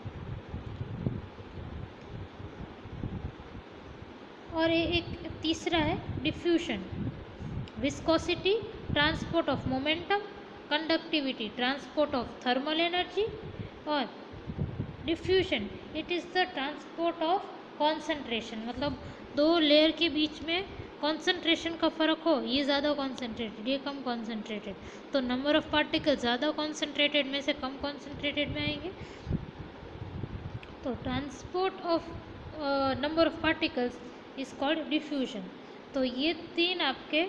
और एक तीसरा है diffusion. Viscosity transport of momentum, conductivity transport of thermal energy, और diffusion it is the transport of concentration. मतलब दो लेयर के बीच में कॉन्सेंट्रेशन का फ़र्क हो, ये ज़्यादा कॉन्सेंट्रेटेड, ये कम कॉन्सेंट्रेटेड, तो नंबर ऑफ़ पार्टिकल ज़्यादा कॉन्सेंट्रेटेड में से कम कॉन्सेंट्रेटेड में आएंगे। तो transport of number of particles is called diffusion. तो ये तीन आपके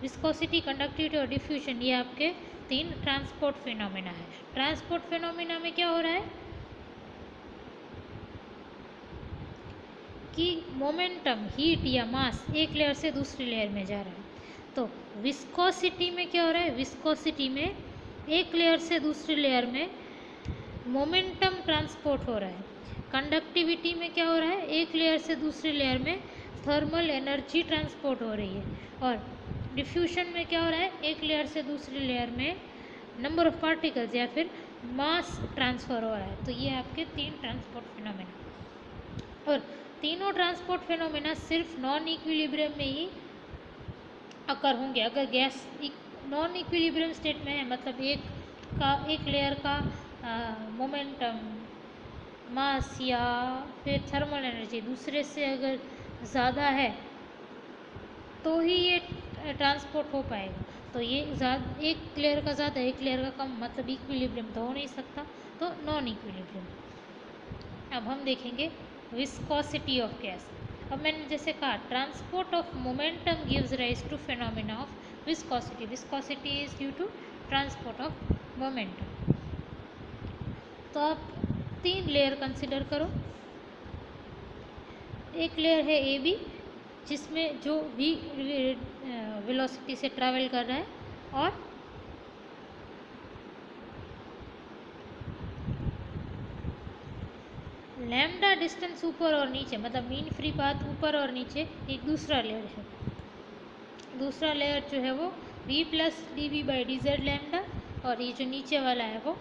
विस्कोसिटी, कंडक्टिविटी और डिफ्यूजन, ये आपके तीन ट्रांसपोर्ट फिनोमेना है। ट्रांसपोर्ट फिनोमेना में क्या हो रहा है कि मोमेंटम, हीट या मास एक लेयर से दूसरी लेयर में जा रहा है। तो विस्कोसिटी में क्या हो रहा है, विस्कोसिटी में एक लेयर से दूसरी लेयर में मोमेंटम ट्रांसपोर्ट हो रहा है। कंडक्टिविटी में क्या हो रहा है, एक लेयर से दूसरी लेयर में थर्मल एनर्जी ट्रांसपोर्ट हो रही है। और डिफ्यूजन में क्या हो रहा है, एक लेयर से दूसरी लेयर में नंबर ऑफ़ पार्टिकल्स या फिर मास ट्रांसफ़र हो रहा है। तो ये आपके तीन ट्रांसपोर्ट फिनोमेना। और तीनों ट्रांसपोर्ट फिनोमेना सिर्फ नॉन इक्विलिब्रियम में ही अकर होंगे। अगर गैस नॉन इक्विलिब्रियम स्टेट में है, मतलब एक लेयर का मोमेंटम, मास या फिर थर्मल एनर्जी दूसरे से अगर ज़्यादा है तो ही ये ट्रांसपोर्ट हो पाएगा। तो ये एक लेयर का ज़्यादा एक लेयर का कम, मतलब इक्विलिब्रियम तो हो नहीं सकता, तो नॉन इक्विलिब्रियम। अब हम देखेंगे विस्कोसिटी ऑफ गैस। अब मैंने जैसे कहा transport of momentum gives rise to phenomena of viscosity. Viscosity is due to transport of momentum. तो आप 3 लेयर कंसिडर करो। एक लेयर है ए बी, जिसमें जो भी वेलोसिटी से ट्रैवल कर रहा है, और लैम्डा डिस्टेंस ऊपर और नीचे, मतलब मीन फ्री पाथ ऊपर और नीचे एक दूसरा लेयर है। दूसरा लेयर जो है वो v plus D V by D Z lambda, और ये जो नीचे वाला है वो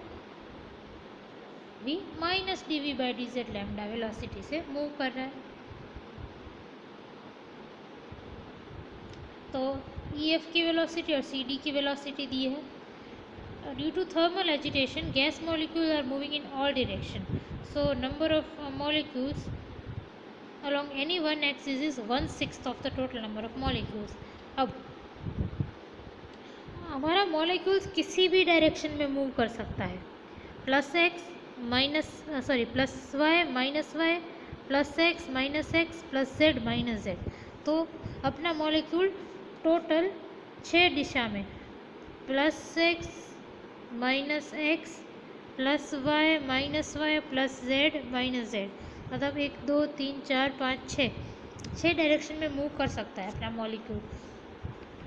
v minus D V by D Z lambda velocity से मूव कर रहा है। तो EF की वेलोसिटी और CD की वेलोसिटी दी है। Due to thermal agitation, gas molecules are moving in all direction. So number of molecules along any one axis is 1/6 of the total number of molecules. अब हमारा मॉलिक्यूल्स किसी भी direction में move कर सकता है, plus Y minus Y, plus X minus X, plus Z minus Z. तो अपना मॉलिक्यूल टोटल 6 दिशा में plus X minus X plus Y minus Y plus Z minus Z, मतलब 1 2 3 4 5 6 डायरेक्शन में मूव कर सकता है अपना मॉलिक्यूल।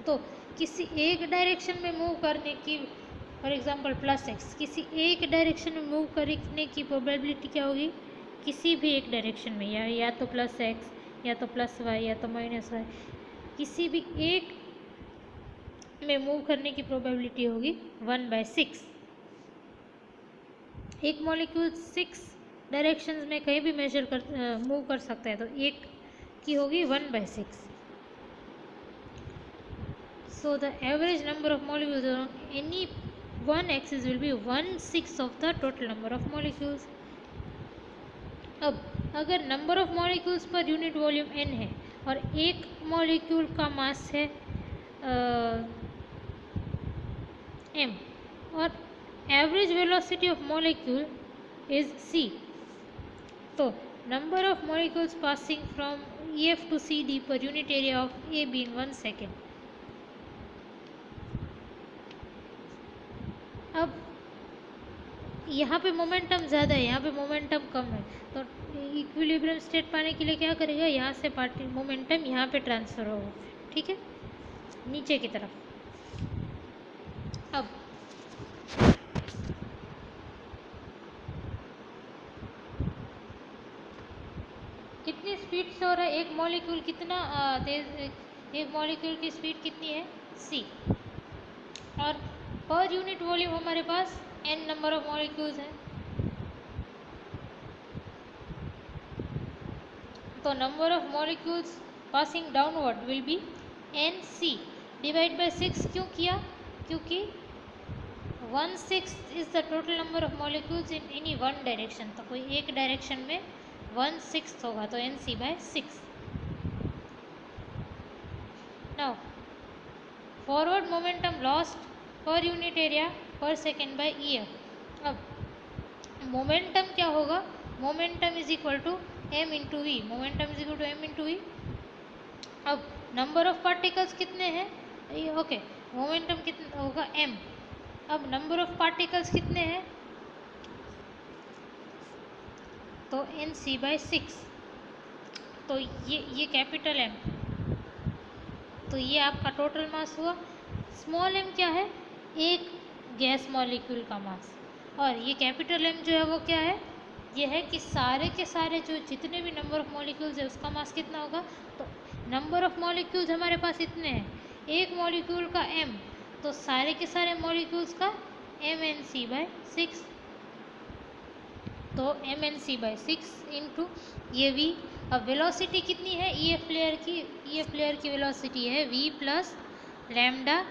तो किसी एक डायरेक्शन में मूव करने की, फॉर एग्जांपल प्लस एक्स, किसी एक डायरेक्शन में मूव करने की प्रोबेबिलिटी क्या होगी? किसी भी एक डायरेक्शन में, या तो प्लस एक्स, या तो प्लस वाई, या तो माइनस वाई, किसी भी एक में मूव करने की प्रोबेबिलिटी होगी 1/6। एक मॉलिक्यूल 6 डायरेक्शंस में कहीं भी मूव कर सकता है, तो एक की होगी 1/6। So the average number of molecules on any one axis will be 1/6 of the total number of molecules. अब अगर number of molecules per unit volume n है और एक मॉलिक्यूल का मास है m, और average velocity of molecule is c, तो number of molecules passing from EF to CD per unit area of A being 1 second। अब यहाँ पे मोमेंटम ज़्यादा है, यहाँ पे मोमेंटम कम है, तो इक्विलिब्रियम स्टेट पाने के लिए क्या करेगा? यहाँ से मोमेंटम यहाँ पे ट्रांसफ़र होगा, ठीक है, नीचे की तरफ। अब कितनी स्पीड से हो रहा है एक मॉलिक्यूल, कितना तेज, एक मॉलिक्यूल की स्पीड कितनी है? c, और पर यूनिट वॉल्यूम हमारे पास n नंबर ऑफ मॉलिक्यूल्स हैं, तो number of molecules passing downward will be nc divide by 6। क्यों किया? क्योंकि 1/6 is the total number of molecules in any one direction, तो कोई एक डायरेक्शन में 1/6 होगा, तो nc/6। Now forward momentum lost per unit area per second by EF। अब मोमेंटम क्या होगा? Momentum is equal to m into V, momentum is equal to m into V. अब नंबर ऑफ पार्टिकल्स कितने हैं? Okay, momentum कितना होगा? m। अब number of particles कितने हैं? तो nc/6, तो ये कैपिटल M, तो ये आपका टोटल मास हुआ। स्मॉल m क्या है? एक गैस मॉलिक्यूल का मास। और ये कैपिटल M जो है वो क्या है? ये है कि सारे के सारे जो जितने भी नंबर ऑफ मॉलिक्यूल्स है उसका मास कितना होगा? तो नंबर ऑफ मॉलिक्यूल्स हमारे पास इतने हैं, एक मॉलिक्यूल का m, तो सारे के सारे मॉलिक्यूल्स का mnc/6, तो mnc/6 इंटू ये v। अब वेलोसिटी कितनी है EF लेयर की? EF लेयर की वेलोसिटी है v प्लस लैम्डा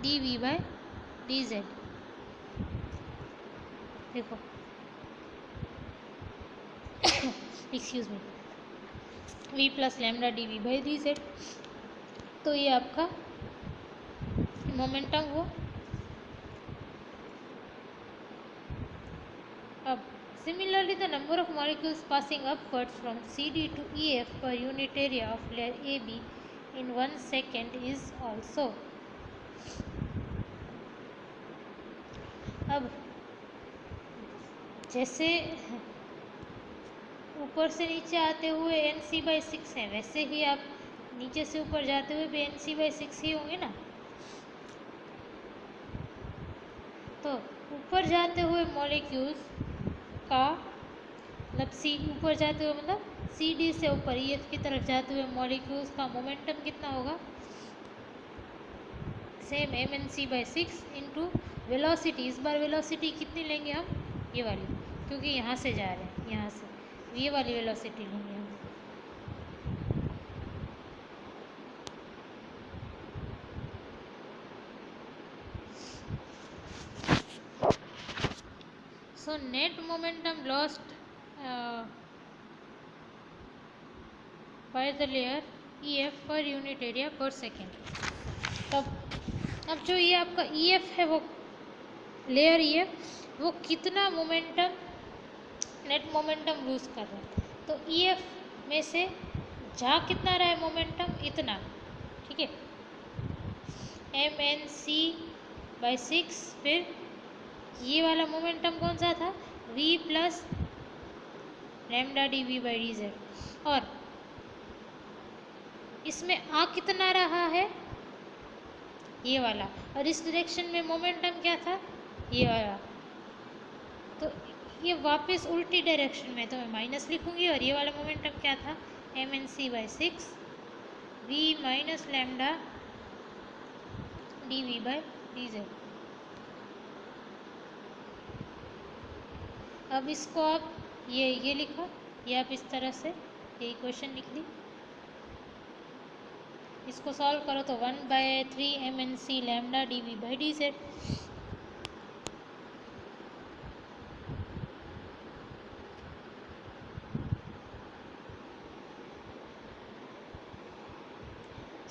dv/dz। देखो excuse me, v plus lambda dv/dz, तो ये आपका मोमेंटम हुआ। अब similarly the number of molecules passing upwards from CD to EF per unit area of layer AB in 1 second is also। अब जैसे ऊपर से नीचे आते हुए NC/6 है, वैसे ही आप नीचे से ऊपर जाते हुए भी NC/6 ही होंगे ना। तो ऊपर जाते हुए मॉलिक्यूल्स का मतलब ऊपर जाते हुए मतलब CD से ऊपर EF की तरफ जाते हुए मॉलिक्यूल्स का मोमेंटम कितना होगा, सेम mNc/6 इंटू वेलोसिटी। इस बार वेलोसिटी कितनी लेंगे हम, ये वाली, क्योंकि यहाँ से जा रहे हैं, यहाँ से ये वाली वेलोसिटी लेंगे हम। So net momentum lost by the layer EF per unit area per second। अब जो ये आपका EF है, वो लेयर EF वो कितना मोमेंटम, नेट मोमेंटम लूज कर रहा है। तो EF में से जा कितना रहा है मोमेंटम, इतना, ठीक है। mNc/6, फिर ये वाला मोमेंटम कौन सा था, v प्लस लैम्डा dv/dz, और इसमें आ कितना रहा है, ये वाला, और इस डायरेक्शन में मोमेंटम क्या था, ये वाला। तो ये वापस उल्टी डायरेक्शन में, तो मैं माइनस लिखूंगी, और ये वाला मोमेंटम क्या था, mNc/6 v minus lambda dv/dz। अब इसको आप ये लिखो, ये आप इस तरह से ये इक्वेशन लिख दी। इसको सॉल्व करो तो 1/3 mNc lambda dv/dz।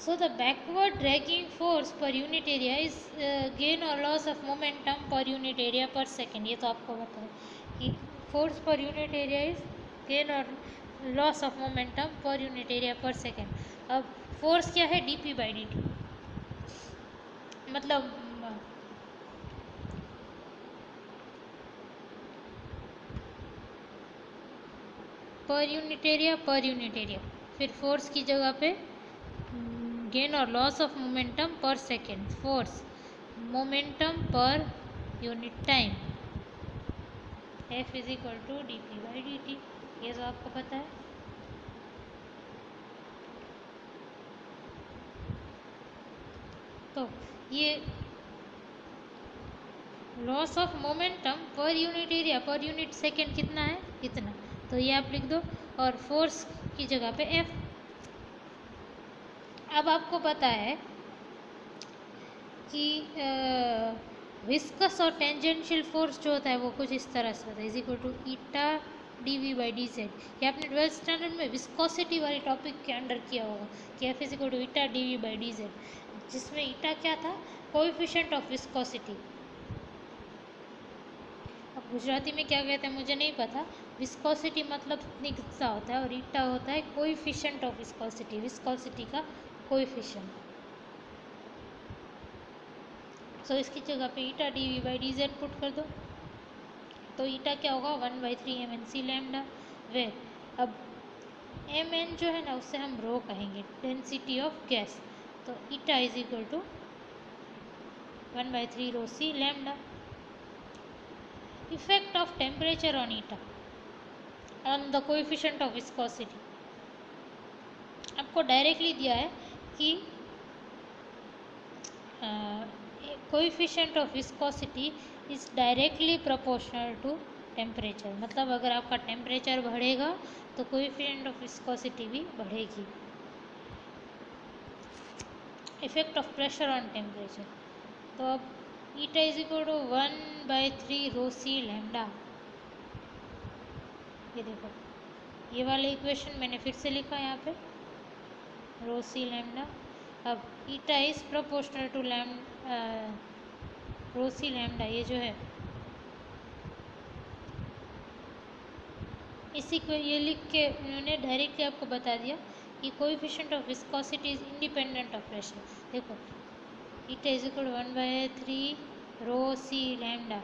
So the backward dragging force per unit area is gain or loss of momentum per unit area per second। ये तो आपको पता है कि force per unit area is gain or loss of momentum per unit area per second। अब force क्या है, dp/dt, मतलब पर यूनिट एरिया, फिर फोर्स की जगह पे गेन और loss of momentum per second, force momentum per unit time, F is equal to dp/dt। ये तो आपको पता है। तो ये loss of momentum per unit area per unit second कितना है, इतना, तो ये आप लिख दो, और फोर्स की जगह पे F। अब आपको पता है कि विस्कस और टेंजेंशियल फोर्स जो होता है वो कुछ इस तरह से होता है, is equal to eta dv/dz। ये आपने 12th स्टैंडर्ड में विस्कोसिटी वाली टॉपिक के अंडर किया होगा कि F is equal to eta dv/dz, जिसमें ईटा क्या था, कोएफिशिएंट ऑफ विस्कोसिटी। अब गुजराती में क्या कहते हैं मुझे नहीं पता, विस्कोसिटी मतलब स्निग्धता होता है, और ईटा होता है कोएफिशिएंट ऑफ विस्कोसिटी, विस्कोसिटी का कोएफिशिएंट। सो इसकी जगह पे ईटा dv/dz पुट कर दो, तो ईटा क्या होगा, 1/3 mNc लैम्डा, वे अब mn जो है ना उससे हम रो कहेंगे, डेंसिटी ऑफ गैस, तो eta is equal to 1/3 rho c lambda. Effect of temperature on eta on the coefficient of viscosity, आपको डायरेक्टली दिया है कि coefficient of viscosity is directly proportional to temperature, मतलब अगर आपका टेम्परेचर बढ़ेगा तो कोएफिशिएंट ऑफ विस्कोसिटी भी बढ़ेगी। Effect of pressure on temperature, तो अब eta is equal to 1/3 rho c lambda. ये देखो, ये वाला इक्वेशन मैंने फिर से लिखा यहाँ पे, रो c लैम्डा। अब eta is proportional to rho C lambda, ये जो है इसी को ये लिख के उन्होंने डायरेक्टली आपको बता दिया कि coefficient of viscosity is independent of pressure. देखो it is equal 1/3 rho C lambda,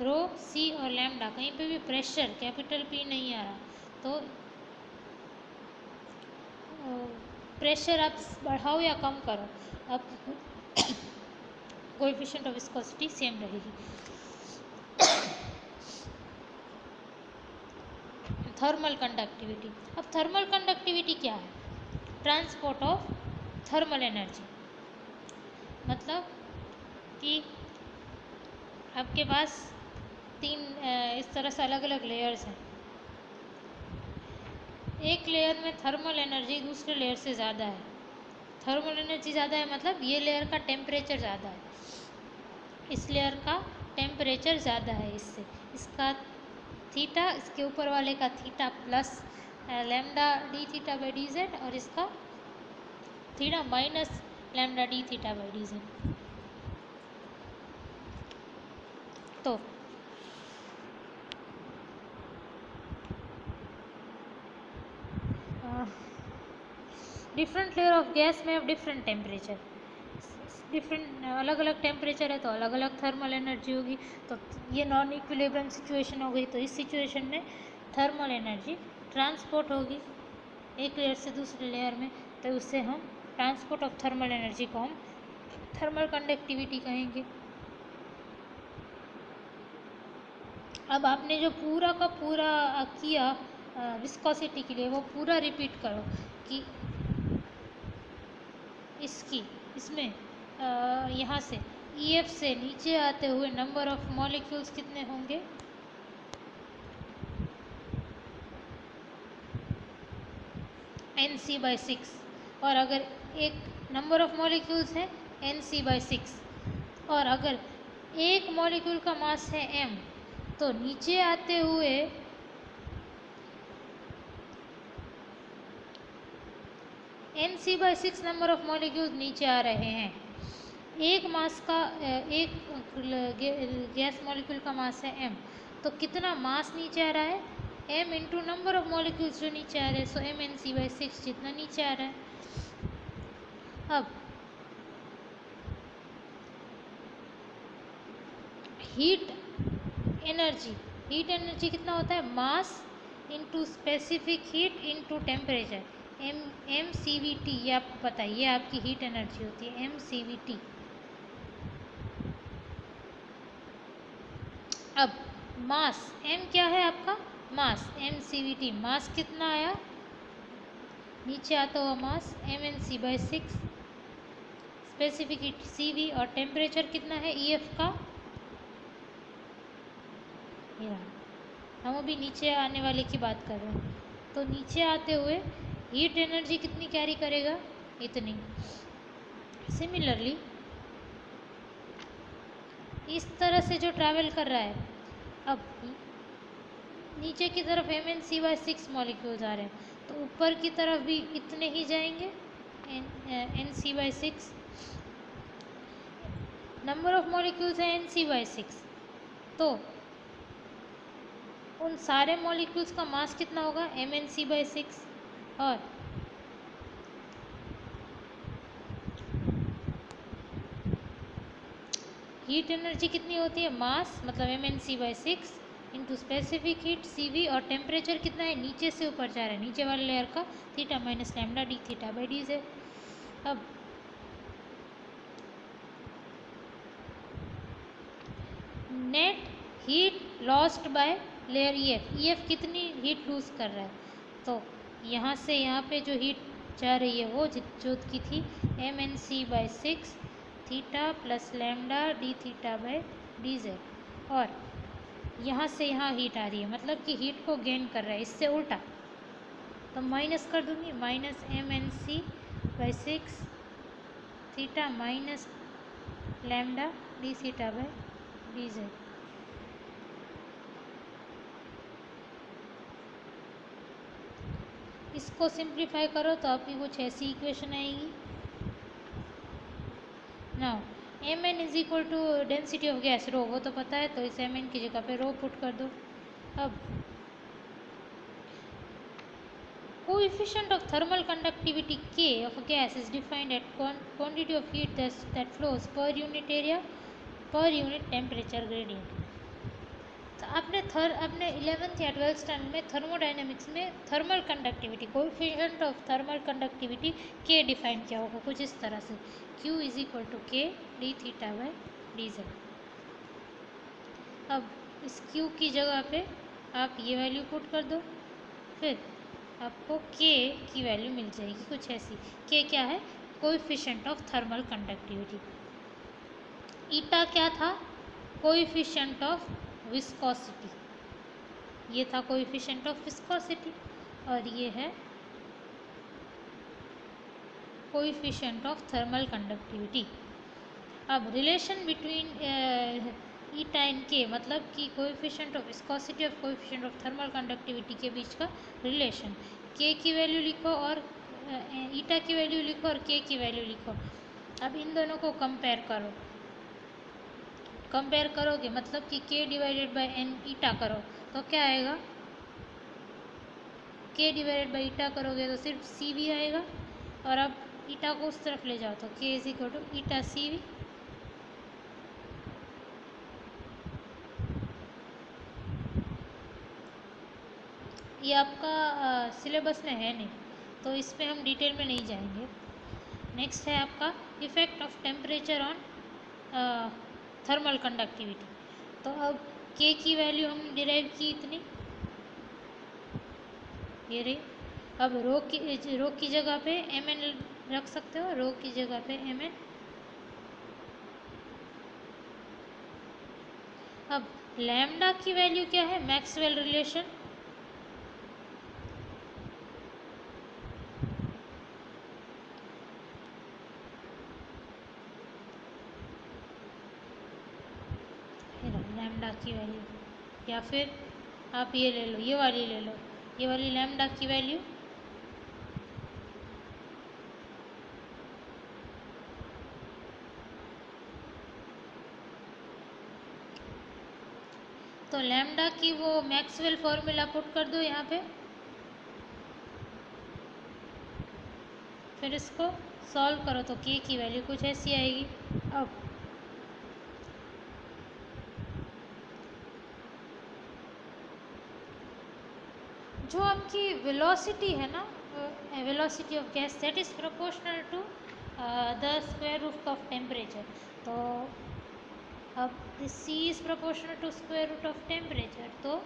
rho C और लैम्डा, कहीं पे भी प्रेशर कैपिटल पी नहीं आ रहा, तो प्रेशर आप बढ़ाओ या कम करो, अब कोएफिशिएंट ऑफ विस्कोसिटी सेम रहेगी। थर्मल कंडक्टिविटी, अब थर्मल कंडक्टिविटी क्या है? ट्रांसपोर्ट ऑफ थर्मल एनर्जी, मतलब कि आपके पास तीन इस तरह से अलग अलग लेयर्स हैं, एक लेयर में थर्मल एनर्जी दूसरे लेयर से ज़्यादा है, थर्मल एनर्जी ज़्यादा है मतलब ये लेयर का टेम्परेचर ज़्यादा है, इस लेयर का टेम्परेचर ज़्यादा है इससे, इसका थीटा इसके ऊपर वाले का theta plus lambda D theta by D Z, और इसका theta minus lambda D theta by D Z. तो डिफरेंट लेयर ऑफ गैस में अब डिफरेंट टेम्परेचर, डिफरेंट अलग अलग टेम्परेचर है तो अलग अलग थर्मल एनर्जी होगी, तो ये नॉन इक्विलिब्रियम सिचुएशन हो गई। तो इस सिचुएशन में थर्मल एनर्जी ट्रांसपोर्ट होगी एक लेयर से दूसरे लेयर में, तो उससे हम ट्रांसपोर्ट ऑफ थर्मल एनर्जी को हम थर्मल कंडक्टिविटी कहेंगे। अब आपने जो पूरा का पूरा किया विस्कोसिटी के लिए, वो पूरा रिपीट करो कि इसमें यहाँ से EF से नीचे आते हुए नंबर ऑफ मॉलिक्यूल्स कितने होंगे? NC/6, और अगर एक नंबर ऑफ मॉलिक्यूल्स है NC/6, और अगर एक मॉलिक्यूल का मास है m, तो नीचे आते हुए NC/6 नंबर ऑफ मॉलिक्यूल्स नीचे आ रहे हैं। एक मास का एक गैस मॉलिक्यूल का मास है m, तो कितना मास नीचे आ रहा है? m into number of molecules जो नीचे आ रहे हैं, सो MnC/6 जितना नीचे आ रहा है। अब हीट एनर्जी कितना होता है? Mass into specific heat into temperature, MCVT, ये आपको पता है, ये आपकी हीट एनर्जी होती है MCVT। अब मास m क्या है आपका? मास MCVT, मास कितना आया नीचे आता हुआ मास MnC/6, स्पेसिफिक हीट CV, और टेम्परेचर कितना है EF का? हम अभी नीचे आने वाले की बात कर रहे हैं, तो नीचे आते हुए हीट एनर्जी कितनी कैरी करेगा? इतनी। सिमिलरली इस तरह से जो ट्रैवल कर रहा है, अब नीचे की तरफ MnC/6 मॉलिक्यूल्स आ रहे हैं, तो ऊपर की तरफ भी इतने ही जाएंगे NC/6, नंबर ऑफ मॉलिक्यूल्स है NC/6, तो उन सारे मॉलिक्यूल्स का मास कितना होगा? MnC/6, और हीट एनर्जी कितनी होती है? मास मतलब MnC/6 into specific heat CV, और टेम्परेचर कितना है? नीचे से ऊपर जा रहा है, नीचे वाले लेयर का theta minus lambda D theta by D Z. अब net heat lost by layer EF कितनी हीट लूज कर रहा है? तो यहाँ से यहाँ पे जो हीट जा रही है वो जो की थी MnC/6 theta plus lambda D theta by D Z, और यहाँ से यहाँ हीट आ रही है, मतलब कि हीट को गेन कर रहा है, इससे उल्टा, तो माइनस कर दूँगी, minus MnC/6 theta minus lambda D theta by D Z. इसको सिंप्लीफाई करो तो आपकी कुछ ऐसी इक्वेशन आएगी। Now mn is equal to density of gas rho, वो तो पता है, तो इस mn की जगह पे रो पुट कर दो। अब coefficient of thermal conductivity K of a gas is defined at quantity of heat that flows per unit area per unit temperature gradient। तो आपने 11th या 12th स्टैंडर्ड में थर्मोडाइनमिक्स में thermal conductivity coefficient of thermal conductivity के define किया होगा कुछ इस तरह से, Q इज इक्वल टू के D theta by D Z. अब इस Q की जगह पे आप ये वैल्यू पुट कर दो, फिर आपको K की वैल्यू मिल जाएगी कुछ ऐसी। K क्या है? Coefficient of thermal conductivity. Eta क्या था? कोएफिशिएंट ऑफ विस्कोसिटी, ये था कोएफिशिएंट ऑफ विस्कोसिटी, और ये है कोएफिशिएंट ऑफ थर्मल कंडक्टिविटी। अब रिलेशन बिटवीन ईटा एंड के, मतलब कि कोएफिशिएंट ऑफ विस्कोसिटी और कोएफिशिएंट ऑफ थर्मल कंडक्टिविटी के बीच का रिलेशन। के की वैल्यू लिखो और ईटा की वैल्यू लिखो और के की वैल्यू लिखो। अब इन दोनों को कंपेयर करो, कंपेयर करोगे मतलब कि के डिवाइडेड बाय एन ईटा करो तो क्या आएगा? के डिवाइडेड बाय ईटा करोगे तो सिर्फ सी वी आएगा, और अब ईटा को उस तरफ ले जाओ तो K is equal to eta C V. ये आपका सिलेबस में है नहीं, तो इस पर हम डिटेल में नहीं जाएंगे। नेक्स्ट है आपका effect of temperature on thermal conductivity. तो अब के की वैल्यू हम डिराइव की इतनी, ये रही। अब रो की जगह पे एम एन रख सकते हो, रो की जगह पे एम एन। अब लैम्डा की वैल्यू क्या है? Maxwell relation. लैम्डा की वैल्यू, या फिर आप ये ले लो, ये वाली ले लो, ये वाली लैम्डा की वैल्यू। तो लैम्डा की वो मैक्सवेल फॉर्मूला पुट कर दो यहाँ पे, फिर इसको सॉल्व करो तो के की वैल्यू कुछ ऐसी आएगी। अब जो आपकी वेलोसिटी है ना, velocity of gas that is proportional to the square root of temperature. तो अब C is proportional to square root of temperature, तो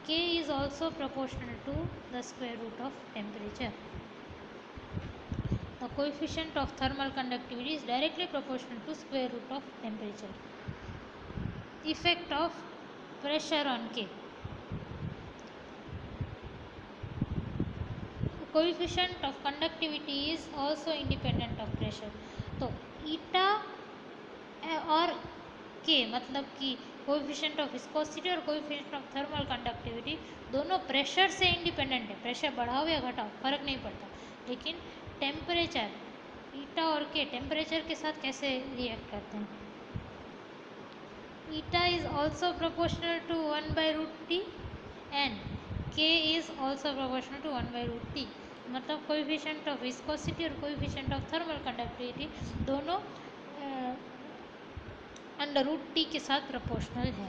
K is also proportional to the square root of temperature. The coefficient of thermal conductivity is directly proportional to square root of temperature. Effect of pressure on K. Coefficient of conductivity is also independent of pressure. तो ईटा और के मतलब कि coefficient of viscosity और coefficient of thermal conductivity दोनों pressure से independent है। Pressure बढ़ाओ या घटाओ फर्क नहीं पड़ता, लेकिन टेम्परेचर, ईटा और के टेम्परेचर के साथ कैसे रिएक्ट करते हैं। Eta is also proportional to 1/√T and K is also proportional to 1/√T। मतलब कोएफिशिएंट ऑफ विस्कोसिटी और कोएफिशिएंट ऑफ थर्मल कंडक्टिविटी दोनों √T के साथ प्रोपोर्शनल है।